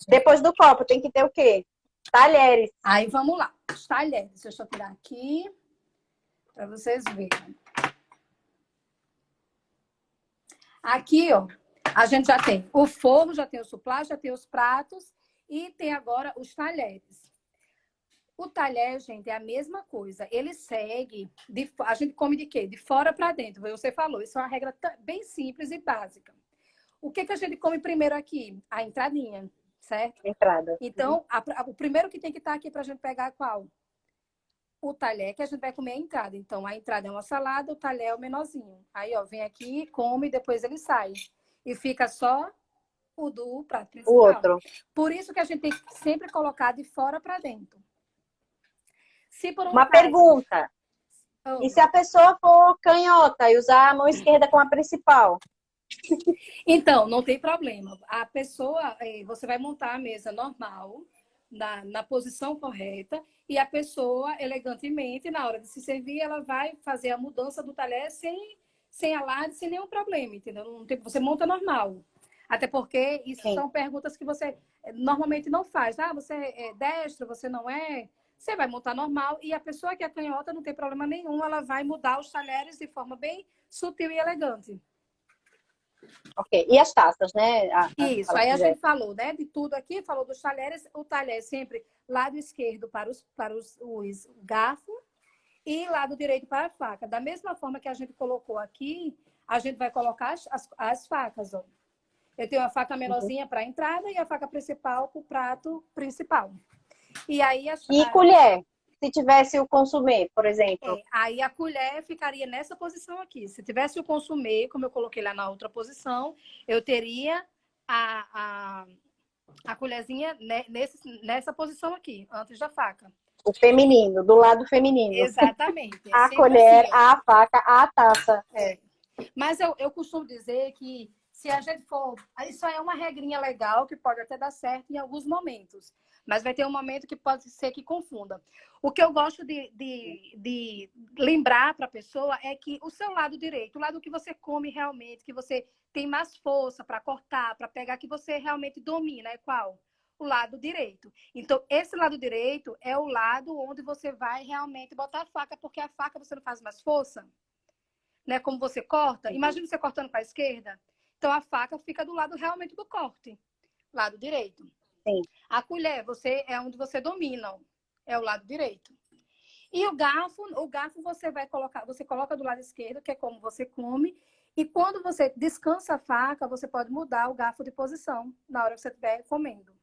Depois do copo, tem que ter o quê? Talheres. Aí, vamos lá. Os talheres. Deixa eu tirar aqui. Para vocês verem. Aqui, ó, a gente já tem o forno, já tem o suplá, já tem os pratos e tem agora os talheres. O talher, gente, é a mesma coisa. Ele segue... A gente come de quê? De fora para dentro. Você falou. Isso é uma regra bem simples e básica. O que a gente come primeiro aqui? A entradinha, certo? Entrada. Então, o primeiro que tem que estar aqui para a gente pegar qual? O talher, que a gente vai comer a entrada. Então, a entrada é uma salada, o talher é o menorzinho. Aí, ó, vem aqui, come e depois ele sai. E fica só o do prato principal. O outro. Por isso que a gente tem que sempre colocar de fora para dentro. Se por Uma pergunta. E se a pessoa for canhota e usar a mão esquerda como a principal? Então, não tem problema. A pessoa, você vai montar a mesa normal, na posição correta, e a pessoa, elegantemente, na hora de se servir, ela vai fazer a mudança do talher sem alarde, sem nenhum problema, entendeu? Não tem, você monta normal. Até porque isso são perguntas que você normalmente não faz. Você é destro, você não é? Você vai montar normal e a pessoa que é canhota não tem problema nenhum, ela vai mudar os talheres de forma bem sutil e elegante. Ok. E as taças, né? Isso, aí a gente falou, né, de tudo aqui, falou dos talheres. O talher sempre lado esquerdo para os garfos e lado direito para a faca. Da mesma forma que a gente colocou aqui, a gente vai colocar as facas, ó. Eu tenho a faca menorzinha para a entrada e a faca principal para o prato principal. E aí colher? Se tivesse o consumê, por exemplo. Aí a colher ficaria nessa posição aqui. Se tivesse o consumê, como eu coloquei lá na outra posição, eu teria a colherzinha nessa posição aqui, antes da faca. O feminino, do lado feminino. Exatamente. A colher, assim, a faca, a taça. Mas eu costumo dizer que se a gente for... Isso aí é uma regrinha legal que pode até dar certo em alguns momentos. Mas vai ter um momento que pode ser que confunda. O que eu gosto de lembrar para a pessoa é que o seu lado direito, o lado que você come realmente, que você tem mais força para cortar, para pegar, que você realmente domina, é qual? O lado direito. Então, esse lado direito é o lado onde você vai realmente botar a faca, porque a faca você não faz mais força, né? Como você corta. Imagina você cortando para a esquerda. Então, a faca fica do lado realmente do corte, lado direito. Sim. A colher, é onde você domina, ó, é o lado direito. E o garfo você vai colocar, você coloca do lado esquerdo, que é como você come. E quando você descansa a faca, você pode mudar o garfo de posição na hora que você estiver comendo.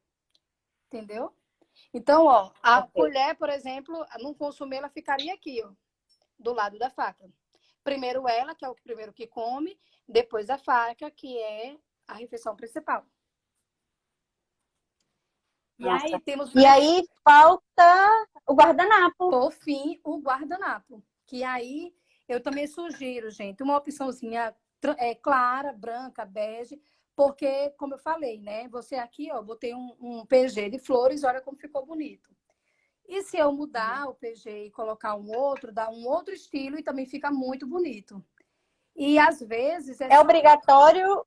Entendeu? Então, ó, a colher, por exemplo, num consumê, ela ficaria aqui, ó, do lado da faca. Primeiro ela, que é o primeiro que come, depois a faca, que é a refeição principal. E aí temos... E aí falta o guardanapo. Por fim, o guardanapo. Que aí eu também sugiro, gente, uma opçãozinha clara, branca, bege, porque, como eu falei, né? Você aqui, ó, botei um PG de flores, olha como ficou bonito. E se eu mudar o PG e colocar um outro, dá um outro estilo e também fica muito bonito. E às vezes... É obrigatório...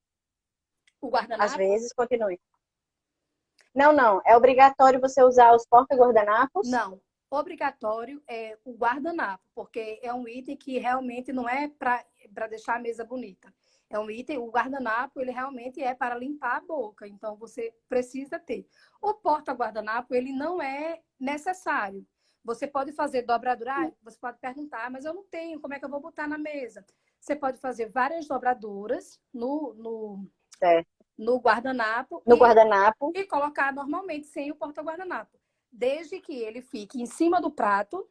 O guardanapo? Às vezes, continue. Não. É obrigatório você usar os porta-guardanapos? Não. Obrigatório é o guardanapo, porque é um item que realmente não é para deixar a mesa bonita. É um item, o guardanapo, ele realmente é para limpar a boca, então você precisa ter. O porta-guardanapo, ele não é necessário. Você pode fazer dobradura, você pode perguntar, mas eu não tenho, como é que eu vou botar na mesa? Você pode fazer várias dobraduras no guardanapo. Guardanapo. E colocar normalmente sem o porta-guardanapo. Desde que ele fique em cima do prato,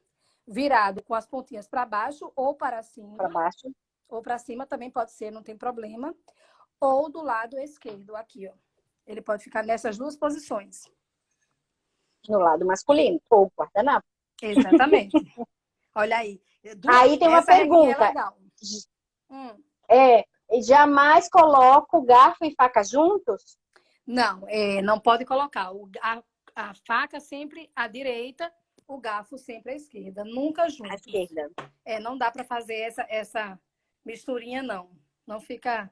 virado com as pontinhas para baixo ou para cima. Para baixo. Ou para cima também pode ser, não tem problema. Ou do lado esquerdo, aqui, ó. Ele pode ficar nessas duas posições. No lado masculino, ou guardanapo. Exatamente. Olha aí. Aí tem uma pergunta. Jamais coloco garfo e faca juntos? Não, não pode colocar. A faca sempre à direita, o garfo sempre à esquerda. Nunca juntos. À esquerda. Não dá para fazer essa misturinha, não. Não fica...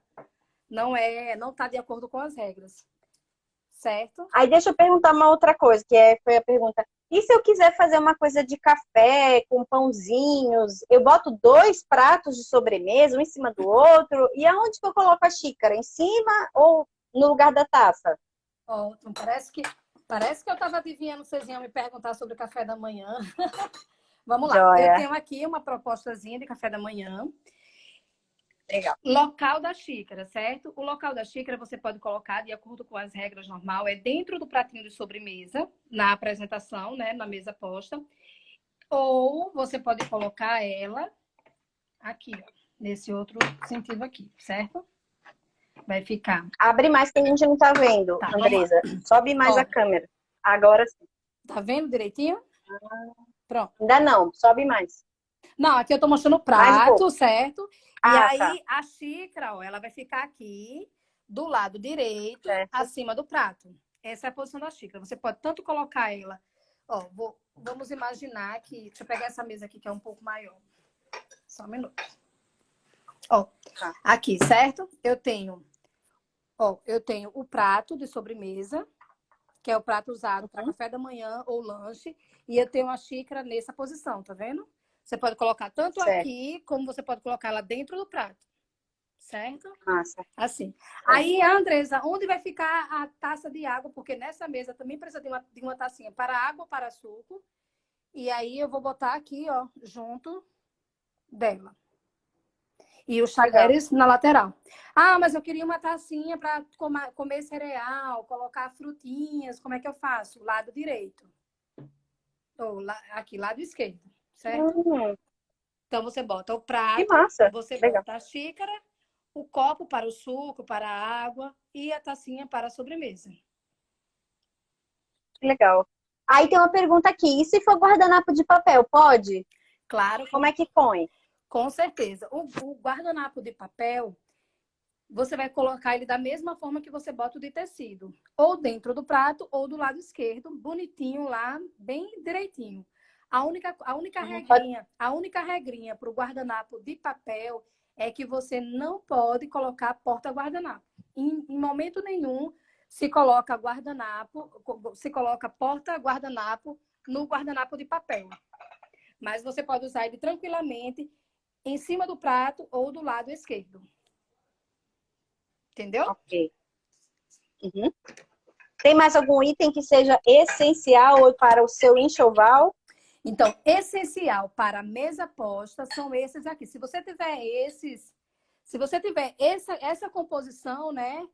Não tá de acordo com as regras. Certo? Aí deixa eu perguntar uma outra coisa, foi a pergunta. E se eu quiser fazer uma coisa de café, com pãozinhos, eu boto 2 pratos de sobremesa, um em cima do outro, e aonde que eu coloco a xícara? Em cima ou no lugar da taça? Ótimo, parece que eu estava adivinhando, vocês iam me perguntar sobre o café da manhã. Vamos lá, Joia. Eu tenho aqui uma propostazinha de café da manhã. Legal. Local da xícara, certo? O local da xícara você pode colocar, de acordo com as regras normal, é dentro do pratinho de sobremesa, na apresentação, né, na mesa posta. Ou você pode colocar ela aqui, ó, nesse outro sentido aqui, certo? Vai ficar. Abre mais que a gente não tá vendo, Tá, Andresa. Sobe mais a câmera. Agora sim. Tá vendo direitinho? Pronto. Ainda não, sobe mais. Não, aqui eu tô mostrando o prato, certo? E aí, tá. a xícara, ó, ela vai ficar aqui, do lado direito, certo, acima do prato. Essa é a posição da xícara. Você pode tanto colocar ela... Ó, vamos imaginar que... Deixa eu pegar essa mesa aqui, que é um pouco maior. Só um minuto. Ó, aqui, certo? Eu tenho o prato de sobremesa, que é o prato usado para café da manhã ou lanche. E eu tenho a xícara nessa posição, tá vendo? Você pode colocar tanto aqui, como você pode colocar ela dentro do prato. Certo? Massa. Assim. Aí, Andresa, onde vai ficar a taça de água? Porque nessa mesa também precisa de uma tacinha para água, para suco. E aí eu vou botar aqui, ó, junto dela. E os talheres na lateral. Ah, mas eu queria uma tacinha para comer cereal, colocar frutinhas. Como é que eu faço? Lado direito. Ou aqui, lado esquerdo. Certo? Então, você bota o prato. Que massa. Você Legal. bota a xícara, o copo para o suco, para a água e a tacinha para a sobremesa. Que legal. Aí tem uma pergunta aqui. E se for guardanapo de papel, pode? Claro. Como é que põe? Com certeza. O guardanapo de papel, você vai colocar ele da mesma forma que você bota o de tecido. Ou dentro do prato, ou do lado esquerdo, bonitinho lá, bem direitinho. A única regrinha para o guardanapo de papel é que você não pode colocar porta-guardanapo. Em momento nenhum se coloca porta-guardanapo no guardanapo de papel. Mas você pode usar ele tranquilamente em cima do prato ou do lado esquerdo. Entendeu? Ok. Uhum. Tem mais algum item que seja essencial para o seu enxoval? Então, essencial para a mesa posta são esses aqui. Se você tiver essa composição, né?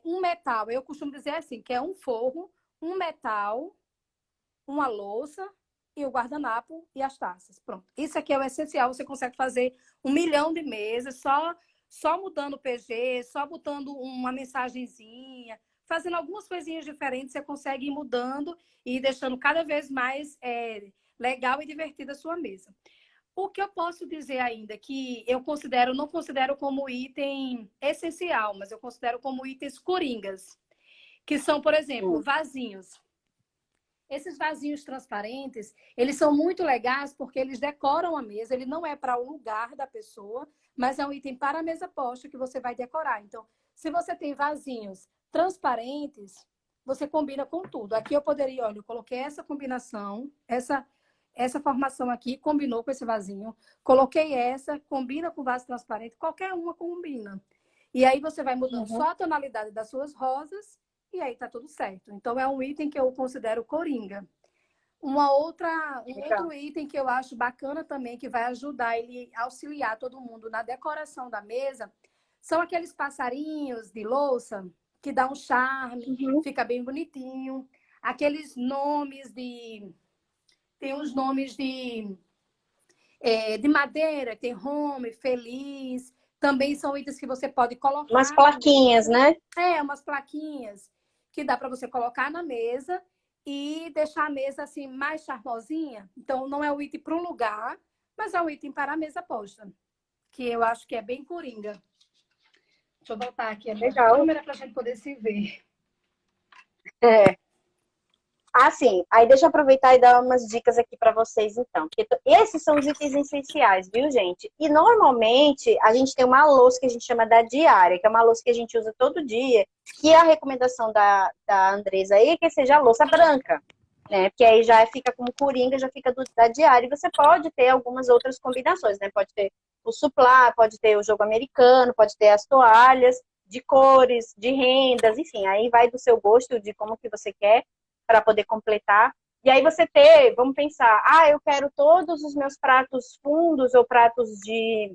Um metal, eu costumo dizer assim, que é um forro, um metal, uma louça e o guardanapo e as taças. Pronto. Isso aqui é o essencial. Você consegue fazer 1 milhão de mesas só mudando o PG, só botando uma mensagenzinha, fazendo algumas coisinhas diferentes, você consegue ir mudando e deixando cada vez mais legal e divertida a sua mesa. O que eu posso dizer ainda que eu não considero como item essencial, mas eu considero como itens coringas, que são, por exemplo, vasinhos. Esses vasinhos transparentes, eles são muito legais porque eles decoram a mesa. Ele não é para o lugar da pessoa, mas é um item para a mesa posta que você vai decorar. Então, se você tem vasinhos transparentes, você combina com tudo. Aqui eu poderia, olha, eu coloquei essa combinação, essa formação aqui combinou com esse vasinho. Coloquei essa, combina com vaso transparente, qualquer uma combina. E aí você vai mudando só a tonalidade das suas rosas e aí tá tudo certo. Então é um item que eu considero coringa. Um outro item que eu acho bacana também, que vai ajudar ele a auxiliar todo mundo na decoração da mesa, são aqueles passarinhos de louça que dá um charme, fica bem bonitinho. Aqueles nomes tem uns nomes de madeira, tem home, feliz. Também são itens que você pode colocar. Umas plaquinhas, né? Umas plaquinhas que dá para você colocar na mesa e deixar a mesa assim mais charmosinha. Então, não é um item para um lugar, mas é um item para a mesa posta, que eu acho que é bem coringa. Deixa eu voltar aqui a minha câmera para a gente poder se ver. Sim. Aí deixa eu aproveitar e dar umas dicas aqui para vocês, então. Porque esses são os itens essenciais, viu, gente? E normalmente a gente tem uma louça que a gente chama da diária, que é uma louça que a gente usa todo dia, que a recomendação da Andresa aí é que seja a louça branca, né? Porque aí já fica como coringa, já fica da diária. E você pode ter algumas outras combinações, né? Pode ter o suplá, pode ter o jogo americano, pode ter as toalhas de cores, de rendas, enfim. Aí vai do seu gosto, de como que você quer, para poder completar. E aí você vamos pensar, eu quero todos os meus pratos fundos ou pratos de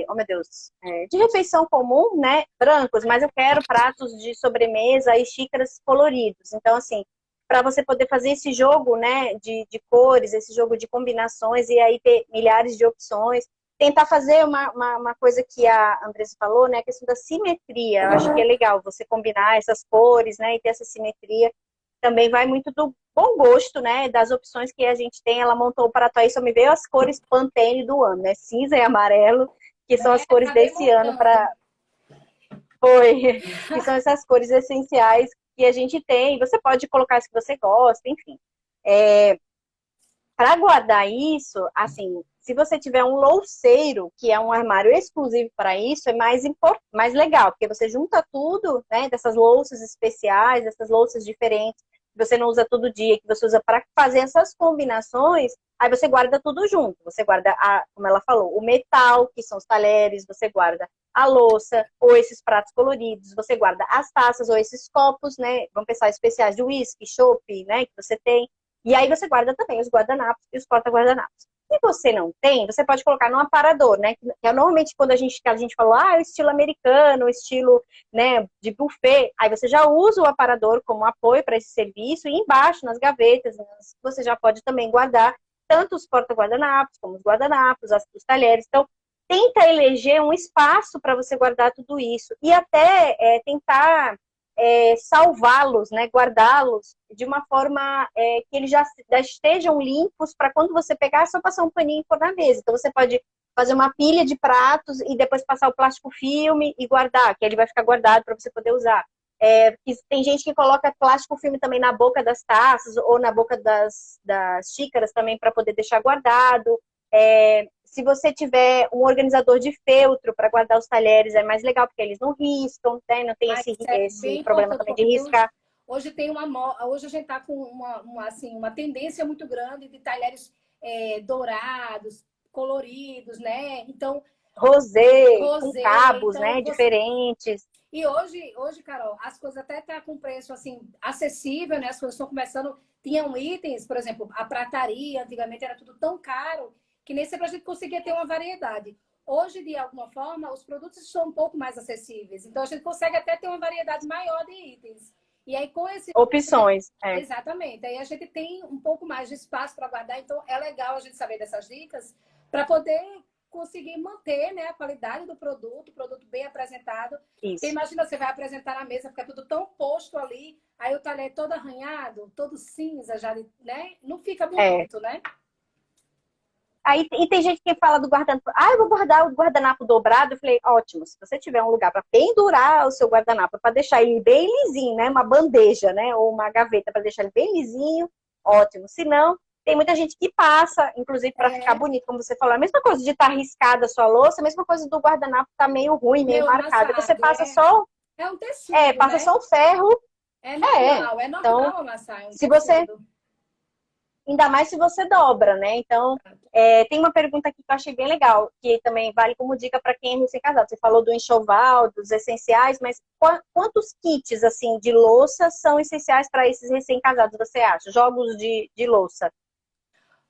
oh meu Deus, de refeição comum, né, brancos, mas eu quero pratos de sobremesa e xícaras coloridos. Então, assim, para você poder fazer esse jogo, né, de cores, esse jogo de combinações e aí ter milhares de opções, tentar fazer uma coisa que a Andressa falou, né, a questão da simetria. Eu acho que é legal você combinar essas cores, né, e ter essa simetria. Também vai muito do bom gosto, né, das opções que a gente tem. Ela montou o prato aí, só me veio as cores Pantene do ano, né, cinza e amarelo, que são as cores desse ano que são essas cores essenciais que a gente tem. Você pode colocar as que você gosta, enfim. Para guardar isso, assim, se você tiver um louceiro, que é um armário exclusivo para isso, é mais legal, porque você junta tudo, né, dessas louças especiais, dessas louças diferentes, que você não usa todo dia, que você usa para fazer essas combinações, aí você guarda tudo junto. Você guarda, como ela falou, o metal, que são os talheres, você guarda a louça, ou esses pratos coloridos, você guarda as taças, ou esses copos, né, vamos pensar especiais de whisky, chopp, né, que você tem. E aí você guarda também os guardanapos e os porta-guardanapos. Se você não tem, você pode colocar num aparador, né? Que é normalmente quando a gente falou, o estilo americano, o estilo, né, de buffet, aí você já usa o aparador como apoio para esse serviço, e embaixo, nas gavetas, você já pode também guardar tanto os porta-guardanapos, como os guardanapos, os talheres. Então, tenta eleger um espaço para você guardar tudo isso. E até tentar salvá-los, né, guardá-los de uma forma que eles já estejam limpos para quando você pegar, é só passar um paninho e pôr na mesa. Então você pode fazer uma pilha de pratos e depois passar o plástico filme e guardar, que ele vai ficar guardado para você poder usar. Tem gente que coloca plástico filme também na boca das taças ou na boca das xícaras também para poder deixar guardado. Se você tiver um organizador de feltro para guardar os talheres, é mais legal, porque eles não riscam, né? Não tem esse problema também de riscar. Hoje a gente está com uma tendência muito grande de talheres dourados, coloridos, né? Então, rosé com cabos, então, né? Diferentes. E hoje, Carol, as coisas até tá com preço assim acessível, né? As coisas estão começando. Tinham itens, por exemplo, a prataria, antigamente era tudo tão caro que nem sempre a gente conseguia ter uma variedade. Hoje, de alguma forma, os produtos estão um pouco mais acessíveis. Então, a gente consegue até ter uma variedade maior de itens. E aí, com esse... opções. Exatamente. Aí a gente tem um pouco mais de espaço para guardar. Então, é legal a gente saber dessas dicas para poder conseguir manter, né, a qualidade do produto, o produto bem apresentado. Isso. Você imagina, você vai apresentar na mesa, fica tudo tão posto ali, aí o talher todo arranhado, todo cinza, já, né? Não fica bonito, né? Aí, e tem gente que fala do guardanapo. Eu vou guardar o guardanapo dobrado. Eu falei, ótimo, se você tiver um lugar para pendurar o seu guardanapo, para deixar ele bem lisinho, né? Uma bandeja, né? Ou uma gaveta para deixar ele bem lisinho, ótimo. Se não, tem muita gente que passa, inclusive para ficar bonito, como você falou. A mesma coisa de estar riscada a sua louça, a mesma coisa do guardanapo tá meio ruim, meio marcado. Você passa só... É um tecido, passa, né? Só o ferro. É normal, é normal então, amassar. É um se você... Ainda mais se você dobra, né? Então, tem uma pergunta aqui que eu achei bem legal, que também vale como dica para quem é recém-casado. Você falou do enxoval, dos essenciais, mas quantos kits, assim, de louça são essenciais para esses recém-casados, você acha? Jogos de louça.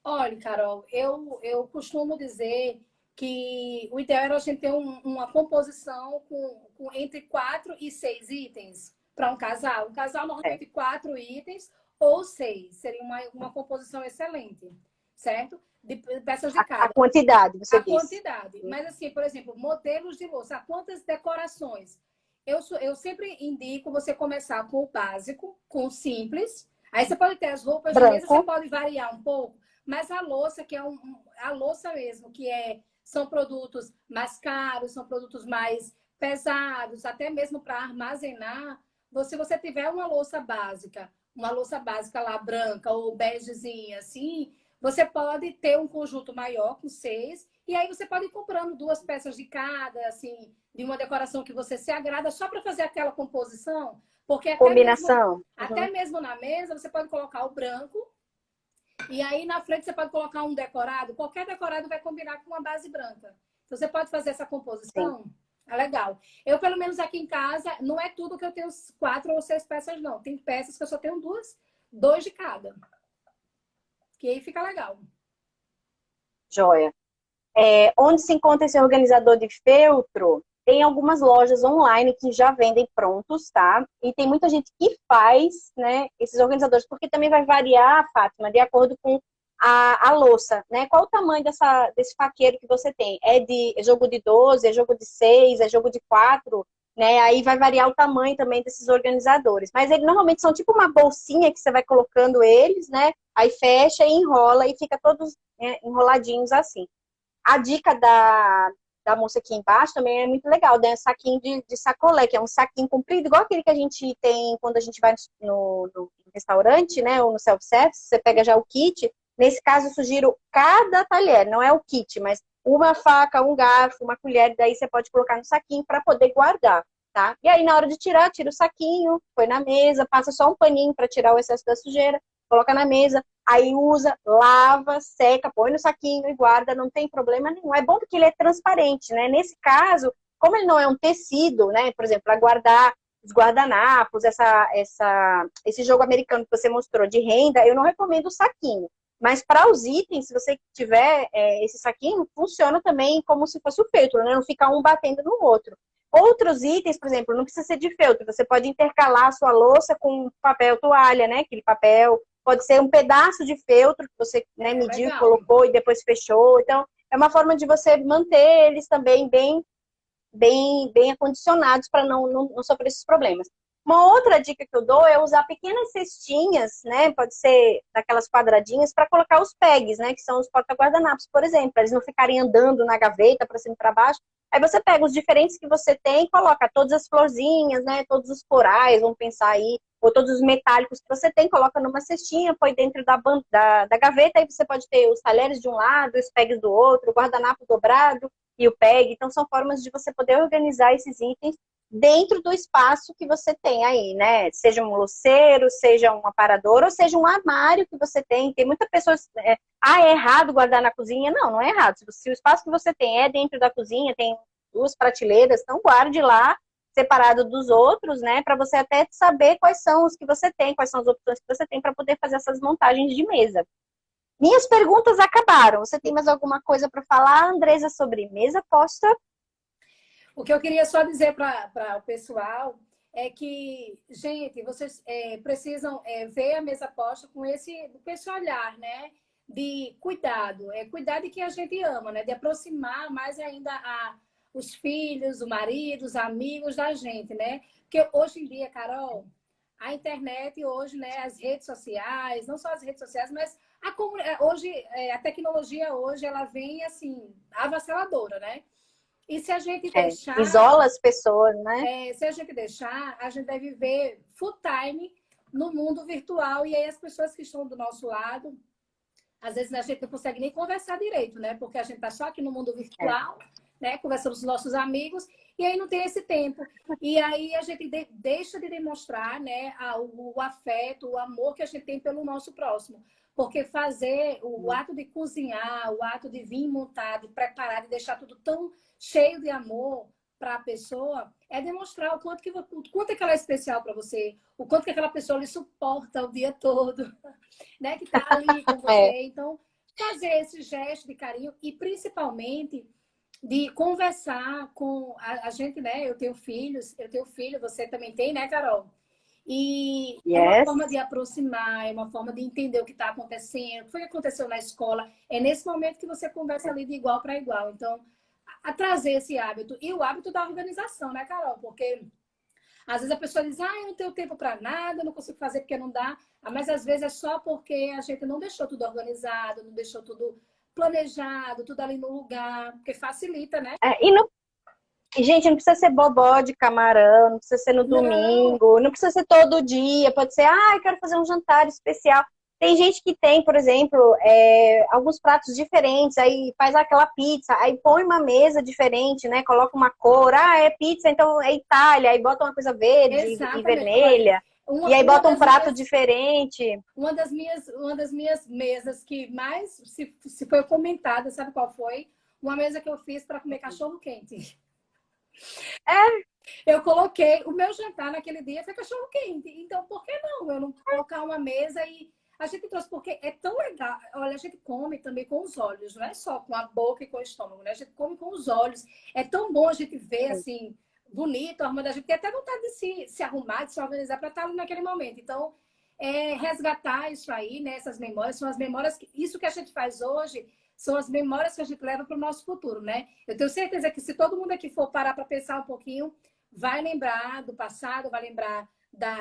Olha, Carol, eu costumo dizer que o ideal era a gente ter uma composição com entre 4 e 6 itens para um casal. Um casal normalmente 4 itens ou 6. Seria uma composição excelente, certo? De peças de cada. A quantidade, você disse. A quantidade. Mas assim, por exemplo, modelos de louça. Quantas decorações? Eu sempre indico você começar com o básico, com o simples. Aí você pode ter as roupas de mesa, você pode variar um pouco. Mas a louça, que é a louça mesmo, são produtos mais caros, são produtos mais pesados, até mesmo para armazenar. Se você tiver uma louça básica lá branca ou begezinha, assim, você pode ter um conjunto maior com 6, e aí você pode ir comprando 2 peças de cada, assim, de uma decoração que você se agrada, só para fazer aquela composição. Porque combinação. Até mesmo na mesa, você pode colocar o branco, e aí na frente você pode colocar um decorado. Qualquer decorado vai combinar com uma base branca. Então você pode fazer essa composição. Sim. É legal. Eu, pelo menos aqui em casa, não é tudo que eu tenho 4 ou 6 peças, não. Tem peças que eu só tenho 2 de cada. Que aí fica legal. Joia. Onde se encontra esse organizador de feltro? Tem algumas lojas online que já vendem prontos, tá? E tem muita gente que faz, né, esses organizadores, porque também vai variar, Fátima, de acordo com a louça, né? Qual o tamanho desse faqueiro que você tem? É jogo de 12, é jogo de 6, é jogo de 4, né? Aí vai variar o tamanho também desses organizadores. Mas eles normalmente são tipo uma bolsinha que você vai colocando eles, né? Aí fecha e enrola e fica todos, né, enroladinhos assim. A dica da moça aqui embaixo também é muito legal, né? Saquinho de sacolé, que é um saquinho comprido, igual aquele que a gente tem quando a gente vai no restaurante, né? Ou no self-service, você pega já o kit. Nesse caso, eu sugiro cada talher, não é o kit, mas uma faca, um garfo, uma colher, daí você pode colocar no saquinho para poder guardar, tá? E aí, na hora de tirar, tira o saquinho, põe na mesa, passa só um paninho para tirar o excesso da sujeira, coloca na mesa, aí usa, lava, seca, põe no saquinho e guarda, não tem problema nenhum. É bom porque ele é transparente, né? Nesse caso, como ele não é um tecido, né? Por exemplo, para guardar os guardanapos, esse jogo americano que você mostrou de renda, eu não recomendo o saquinho. Mas para os itens, se você tiver esse saquinho, funciona também como se fosse o feltro, né? Não fica um batendo no outro. Outros itens, por exemplo, não precisa ser de feltro. Você pode intercalar a sua louça com papel toalha, né? Aquele papel. Pode ser um pedaço de feltro que você, né, mediu, colocou e depois fechou. Então, é uma forma de você manter eles também bem acondicionados para não sofrer esses problemas. Uma outra dica que eu dou é usar pequenas cestinhas, né? Pode ser daquelas quadradinhas, para colocar os pegs, né? Que são os porta-guardanapos, por exemplo. Pra eles não ficarem andando na gaveta para cima e para baixo. Aí você pega os diferentes que você tem e coloca todas as florzinhas, né? Todos os corais, vamos pensar aí. Ou todos os metálicos que você tem, coloca numa cestinha, põe dentro da gaveta. Aí você pode ter os talheres de um lado, os pegs do outro, o guardanapo dobrado e o peg. Então são formas de você poder organizar esses itens dentro do espaço que você tem aí, né? Seja um luceiro, seja um aparador, ou seja um armário que você tem. Tem muitas pessoas... é errado guardar na cozinha? Não, não é errado. Se o espaço que você tem é dentro da cozinha, tem 2 prateleiras, então guarde lá, separado dos outros, né? Para você até saber quais são os que você tem, quais são as opções que você tem para poder fazer essas montagens de mesa. Minhas perguntas acabaram. Você tem mais alguma coisa para falar, Andresa, sobre mesa posta? O que eu queria só dizer para o pessoal é que, gente, vocês precisam ver a mesa posta com esse olhar, né? De cuidado, cuidar de quem a gente ama, né? De aproximar mais ainda os filhos, o marido, os amigos da gente, né? Porque hoje em dia, Carol, a internet hoje, né? As redes sociais, não só as redes sociais, mas hoje, a tecnologia hoje, ela vem, assim, avassaladora, né? E se a gente deixar... isola as pessoas, né? Se a gente deixar, a gente vai viver full time no mundo virtual. E aí as pessoas que estão do nosso lado, às vezes a gente não consegue nem conversar direito, né? Porque a gente tá só aqui no mundo virtual, né? Conversando com os nossos amigos, e aí não tem esse tempo. E aí a gente deixa de demonstrar, né, o afeto, o amor que a gente tem pelo nosso próximo. Porque fazer o ato de cozinhar, o ato de vir montar, de preparar, de deixar tudo tão cheio de amor para a pessoa, é demonstrar o quanto que ela é especial para você, o quanto que aquela pessoa lhe suporta o dia todo, né? Que está ali com você. Então, fazer esse gesto de carinho e principalmente de conversar com a gente, né? Eu tenho filho, você também tem, né, Carol? E é uma forma de aproximar, é uma forma de entender o que está acontecendo, o que foi que aconteceu na escola. É nesse momento que você conversa ali de igual para igual. Então, a trazer esse hábito. E o hábito da organização, né, Carol? Porque às vezes a pessoa diz, eu não tenho tempo para nada, não consigo fazer porque não dá. Mas às vezes é só porque a gente não deixou tudo organizado, não deixou tudo planejado, tudo ali no lugar, porque facilita, né? Gente, não precisa ser bobó de camarão, não precisa ser no domingo, não precisa ser todo dia, pode ser, eu quero fazer um jantar especial. Tem gente que tem, por exemplo, alguns pratos diferentes, aí faz aquela pizza, aí põe uma mesa diferente, né? Coloca uma cor, é pizza, então é Itália, aí bota uma coisa verde e vermelha, e aí bota um prato diferente. Uma das minhas mesas que mais se foi comentada, sabe qual foi? Uma mesa que eu fiz para comer cachorro quente. Eu coloquei, o meu jantar naquele dia foi cachorro quente. Então, por que não? Eu não colocar uma mesa e a gente trouxe, porque é tão legal. Olha, a gente come também com os olhos, não é só com a boca e com o estômago, né? A gente come com os olhos. É tão bom a gente ver, assim, bonito, arrumando. A gente tem até vontade de se arrumar, de se organizar para estar ali naquele momento. Então, resgatar isso aí, né? Essas memórias, são as memórias, isso que a gente faz hoje, são as memórias que a gente leva para o nosso futuro, né? Eu tenho certeza que se todo mundo aqui for parar para pensar um pouquinho, vai lembrar do passado, vai lembrar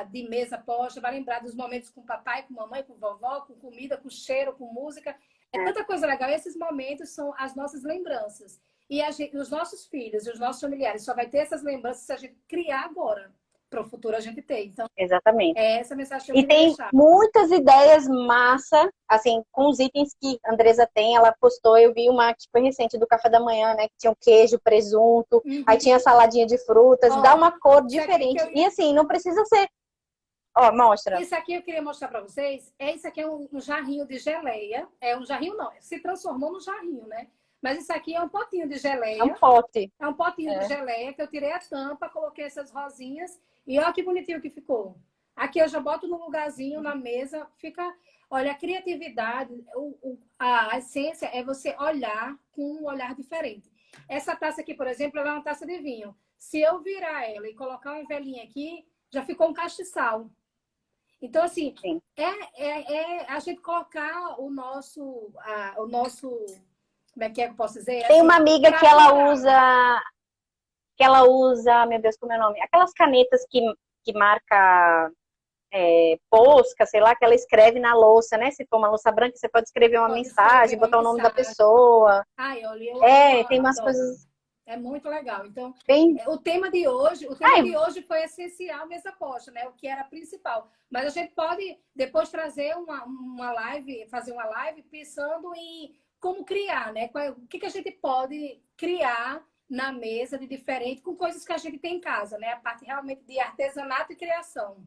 de mesa posta, vai lembrar dos momentos com papai, com mamãe, com vovó, com comida, com cheiro, com música. É tanta coisa legal. Esses momentos são as nossas lembranças. E os nossos filhos e os nossos familiares só vai ter essas lembranças se a gente criar agora, para o futuro a gente ter. Então, exatamente. É essa mensagem que eu E queria tem deixar. muitas ideias massa, assim, com os itens que a Andresa tem, ela postou, eu vi uma que foi recente do café da manhã, né, que tinha um queijo, presunto, aí tinha saladinha de frutas, dá uma cor diferente. E assim, não precisa ser... mostra. Isso aqui eu queria mostrar para vocês. Isso aqui é um jarrinho de geleia. É um jarrinho não, se transformou num jarrinho, né? Mas isso aqui é um potinho de geleia. É um pote. É um potinho de geleia que eu tirei a tampa, coloquei essas rosinhas e olha que bonitinho que ficou. Aqui eu já boto no lugarzinho, na mesa, fica... Olha, a criatividade, a essência é você olhar com um olhar diferente. Essa taça aqui, por exemplo, ela é uma taça de vinho. Se eu virar ela e colocar uma velinha aqui, já ficou um castiçal. Então, assim, a gente colocar o nosso... Como é que eu posso dizer? Tem uma amiga que ela usa, meu Deus, como é o nome? Aquelas canetas que marca posca, sei lá, que ela escreve na louça, né? Se for uma louça branca, você pode escrever uma Pode mensagem, escrever uma botar o nome da mensagem. pessoa. Ai, olha, Tem umas adoro. coisas É muito legal. Então, bem. o tema Ai, de hoje foi essencial mesa posta, né? O que era principal. Mas a gente pode depois trazer uma live, fazer uma live pensando em como criar, né? O que a gente pode criar na mesa de diferente com coisas que a gente tem em casa, né? A parte realmente de artesanato e criação.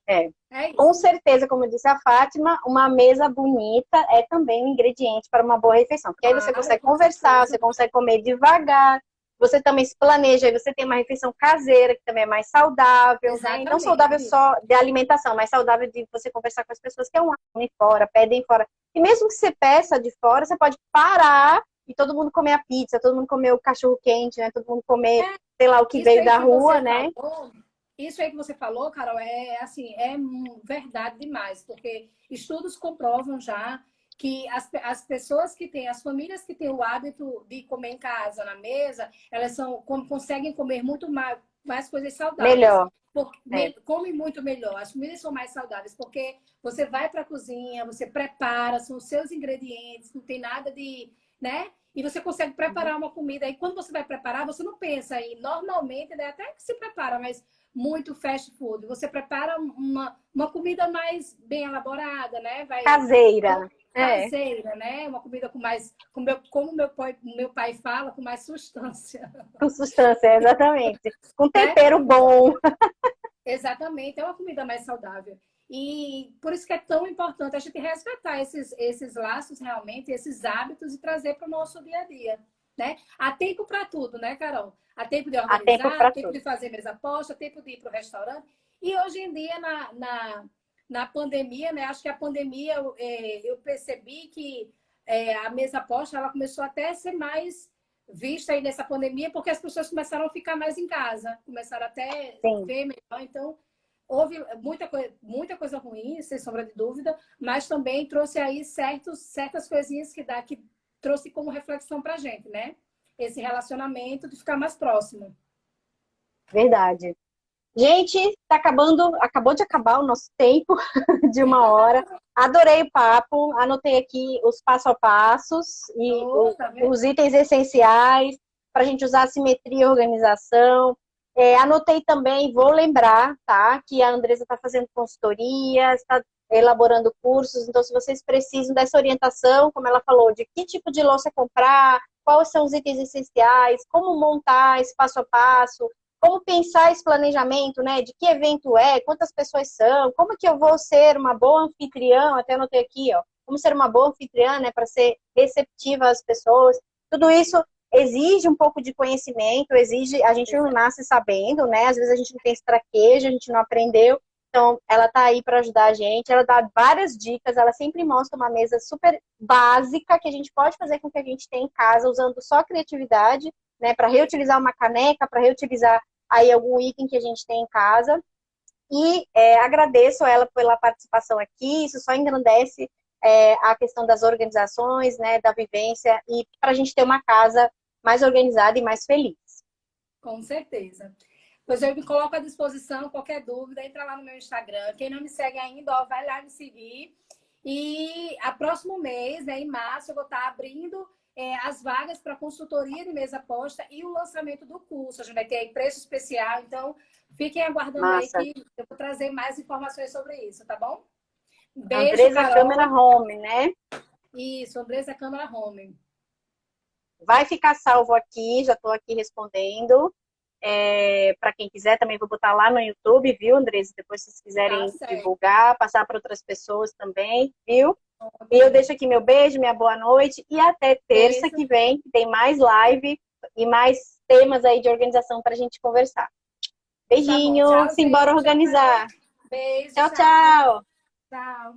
é. É Com isso. certeza, como disse a Fátima, uma mesa bonita é também um ingrediente para uma boa refeição. Porque aí você Claro, consegue com conversar, certeza. você consegue comer devagar, você também se planeja, aí você tem uma refeição caseira, que também é mais saudável, né? E não saudável Exatamente. só de alimentação, mas saudável de você conversar com as pessoas que comem fora, pedem fora. E mesmo que você peça de fora, você pode parar e todo mundo comer a pizza, todo mundo comer o cachorro quente, né? Todo mundo comer, sei lá, o que Isso veio aí da que rua, você né? falou, isso aí que você falou, Carol, é assim, verdade demais, porque estudos comprovam já que as pessoas que têm, as famílias que têm o hábito de comer em casa, na mesa, conseguem comer muito mais coisas saudáveis. Melhor. É. Come muito melhor, as comidas são mais saudáveis, porque você vai para a cozinha, você prepara, são os seus ingredientes, não tem nada de, né? E você consegue preparar uma comida. E quando você vai preparar, você não pensa em, normalmente, né? Até que se prepara, mas muito fast food. Você prepara uma comida mais bem elaborada, né? Caseira. É. Caseira, né? Uma comida com mais, como meu pai fala, com mais substância, Com substância, exatamente. Com né? tempero bom. Exatamente, é uma comida mais saudável. E por isso que é tão importante a gente resgatar esses laços realmente, esses hábitos e trazer para o nosso dia a dia, né? Há tempo para tudo, né, Carol? Há tempo de Há tempo organizar, há para tempo tudo. de fazer mesa posta, há tempo de ir para o restaurante. E hoje em dia, na pandemia, né? Acho que a pandemia, eu percebi que a mesa posta, ela começou até a ser mais vista aí nessa pandemia, porque as pessoas começaram a ficar mais em casa, começaram até Sim, ver melhor. Então, houve muita coisa ruim, sem sombra de dúvida, mas também trouxe aí certas coisinhas que trouxe como reflexão pra gente, né? Esse relacionamento de ficar mais próximo. verdade. Gente, acabou de acabar o nosso tempo de 1 hora. Adorei o papo, anotei aqui os passo a passos e Oh, tá vendo? os itens essenciais para a gente usar a simetria e organização. Anotei também, vou lembrar, tá? Que a Andresa está fazendo consultorias, está elaborando cursos, então se vocês precisam dessa orientação, como ela falou, de que tipo de louça comprar, quais são os itens essenciais, como montar esse passo a passo, como pensar esse planejamento, né? De que evento quantas pessoas são, como que eu vou ser uma boa anfitriã, até anotei aqui, ó, como ser uma boa anfitriã, né? Para ser receptiva às pessoas. Tudo isso exige um pouco de conhecimento, a gente não nasce sabendo, né? Às vezes a gente não tem esse traquejo, a gente não aprendeu. Então, ela tá aí para ajudar a gente, ela dá várias dicas, ela sempre mostra uma mesa super básica que a gente pode fazer com o que a gente tem em casa, usando só criatividade, né? Para reutilizar uma caneca, para reutilizar aí algum item que a gente tem em casa. E agradeço a ela pela participação aqui, isso só engrandece a questão das organizações, né, da vivência, e para a gente ter uma casa mais organizada e mais feliz. Com certeza. Pois eu me coloco à disposição, qualquer dúvida, entra lá no meu Instagram. Quem não me segue ainda, ó, vai lá me seguir. E a próximo mês, né, em março, eu vou estar abrindo as vagas para consultoria de mesa posta e o lançamento do curso. A gente vai ter aí preço especial, então fiquem aguardando aí Massa. que eu vou trazer mais informações sobre isso, tá bom? Beijo, Andresa Câmara Carol. Home, né? Isso, Andresa Câmara Home. Vai ficar salvo aqui, já estou aqui respondendo. Para quem quiser, também vou botar lá no YouTube, viu, Andressa? Depois, se vocês Tá quiserem certo. divulgar, passar para outras pessoas também, viu? E eu deixo aqui meu beijo, minha boa noite e até terça Beijo. que vem, que tem mais live e mais temas aí de organização para a gente conversar. Tá bom. Beijinho, Tchau, simbora gente. organizar. Beijo, Tchau, tchau. tchau. Tchau.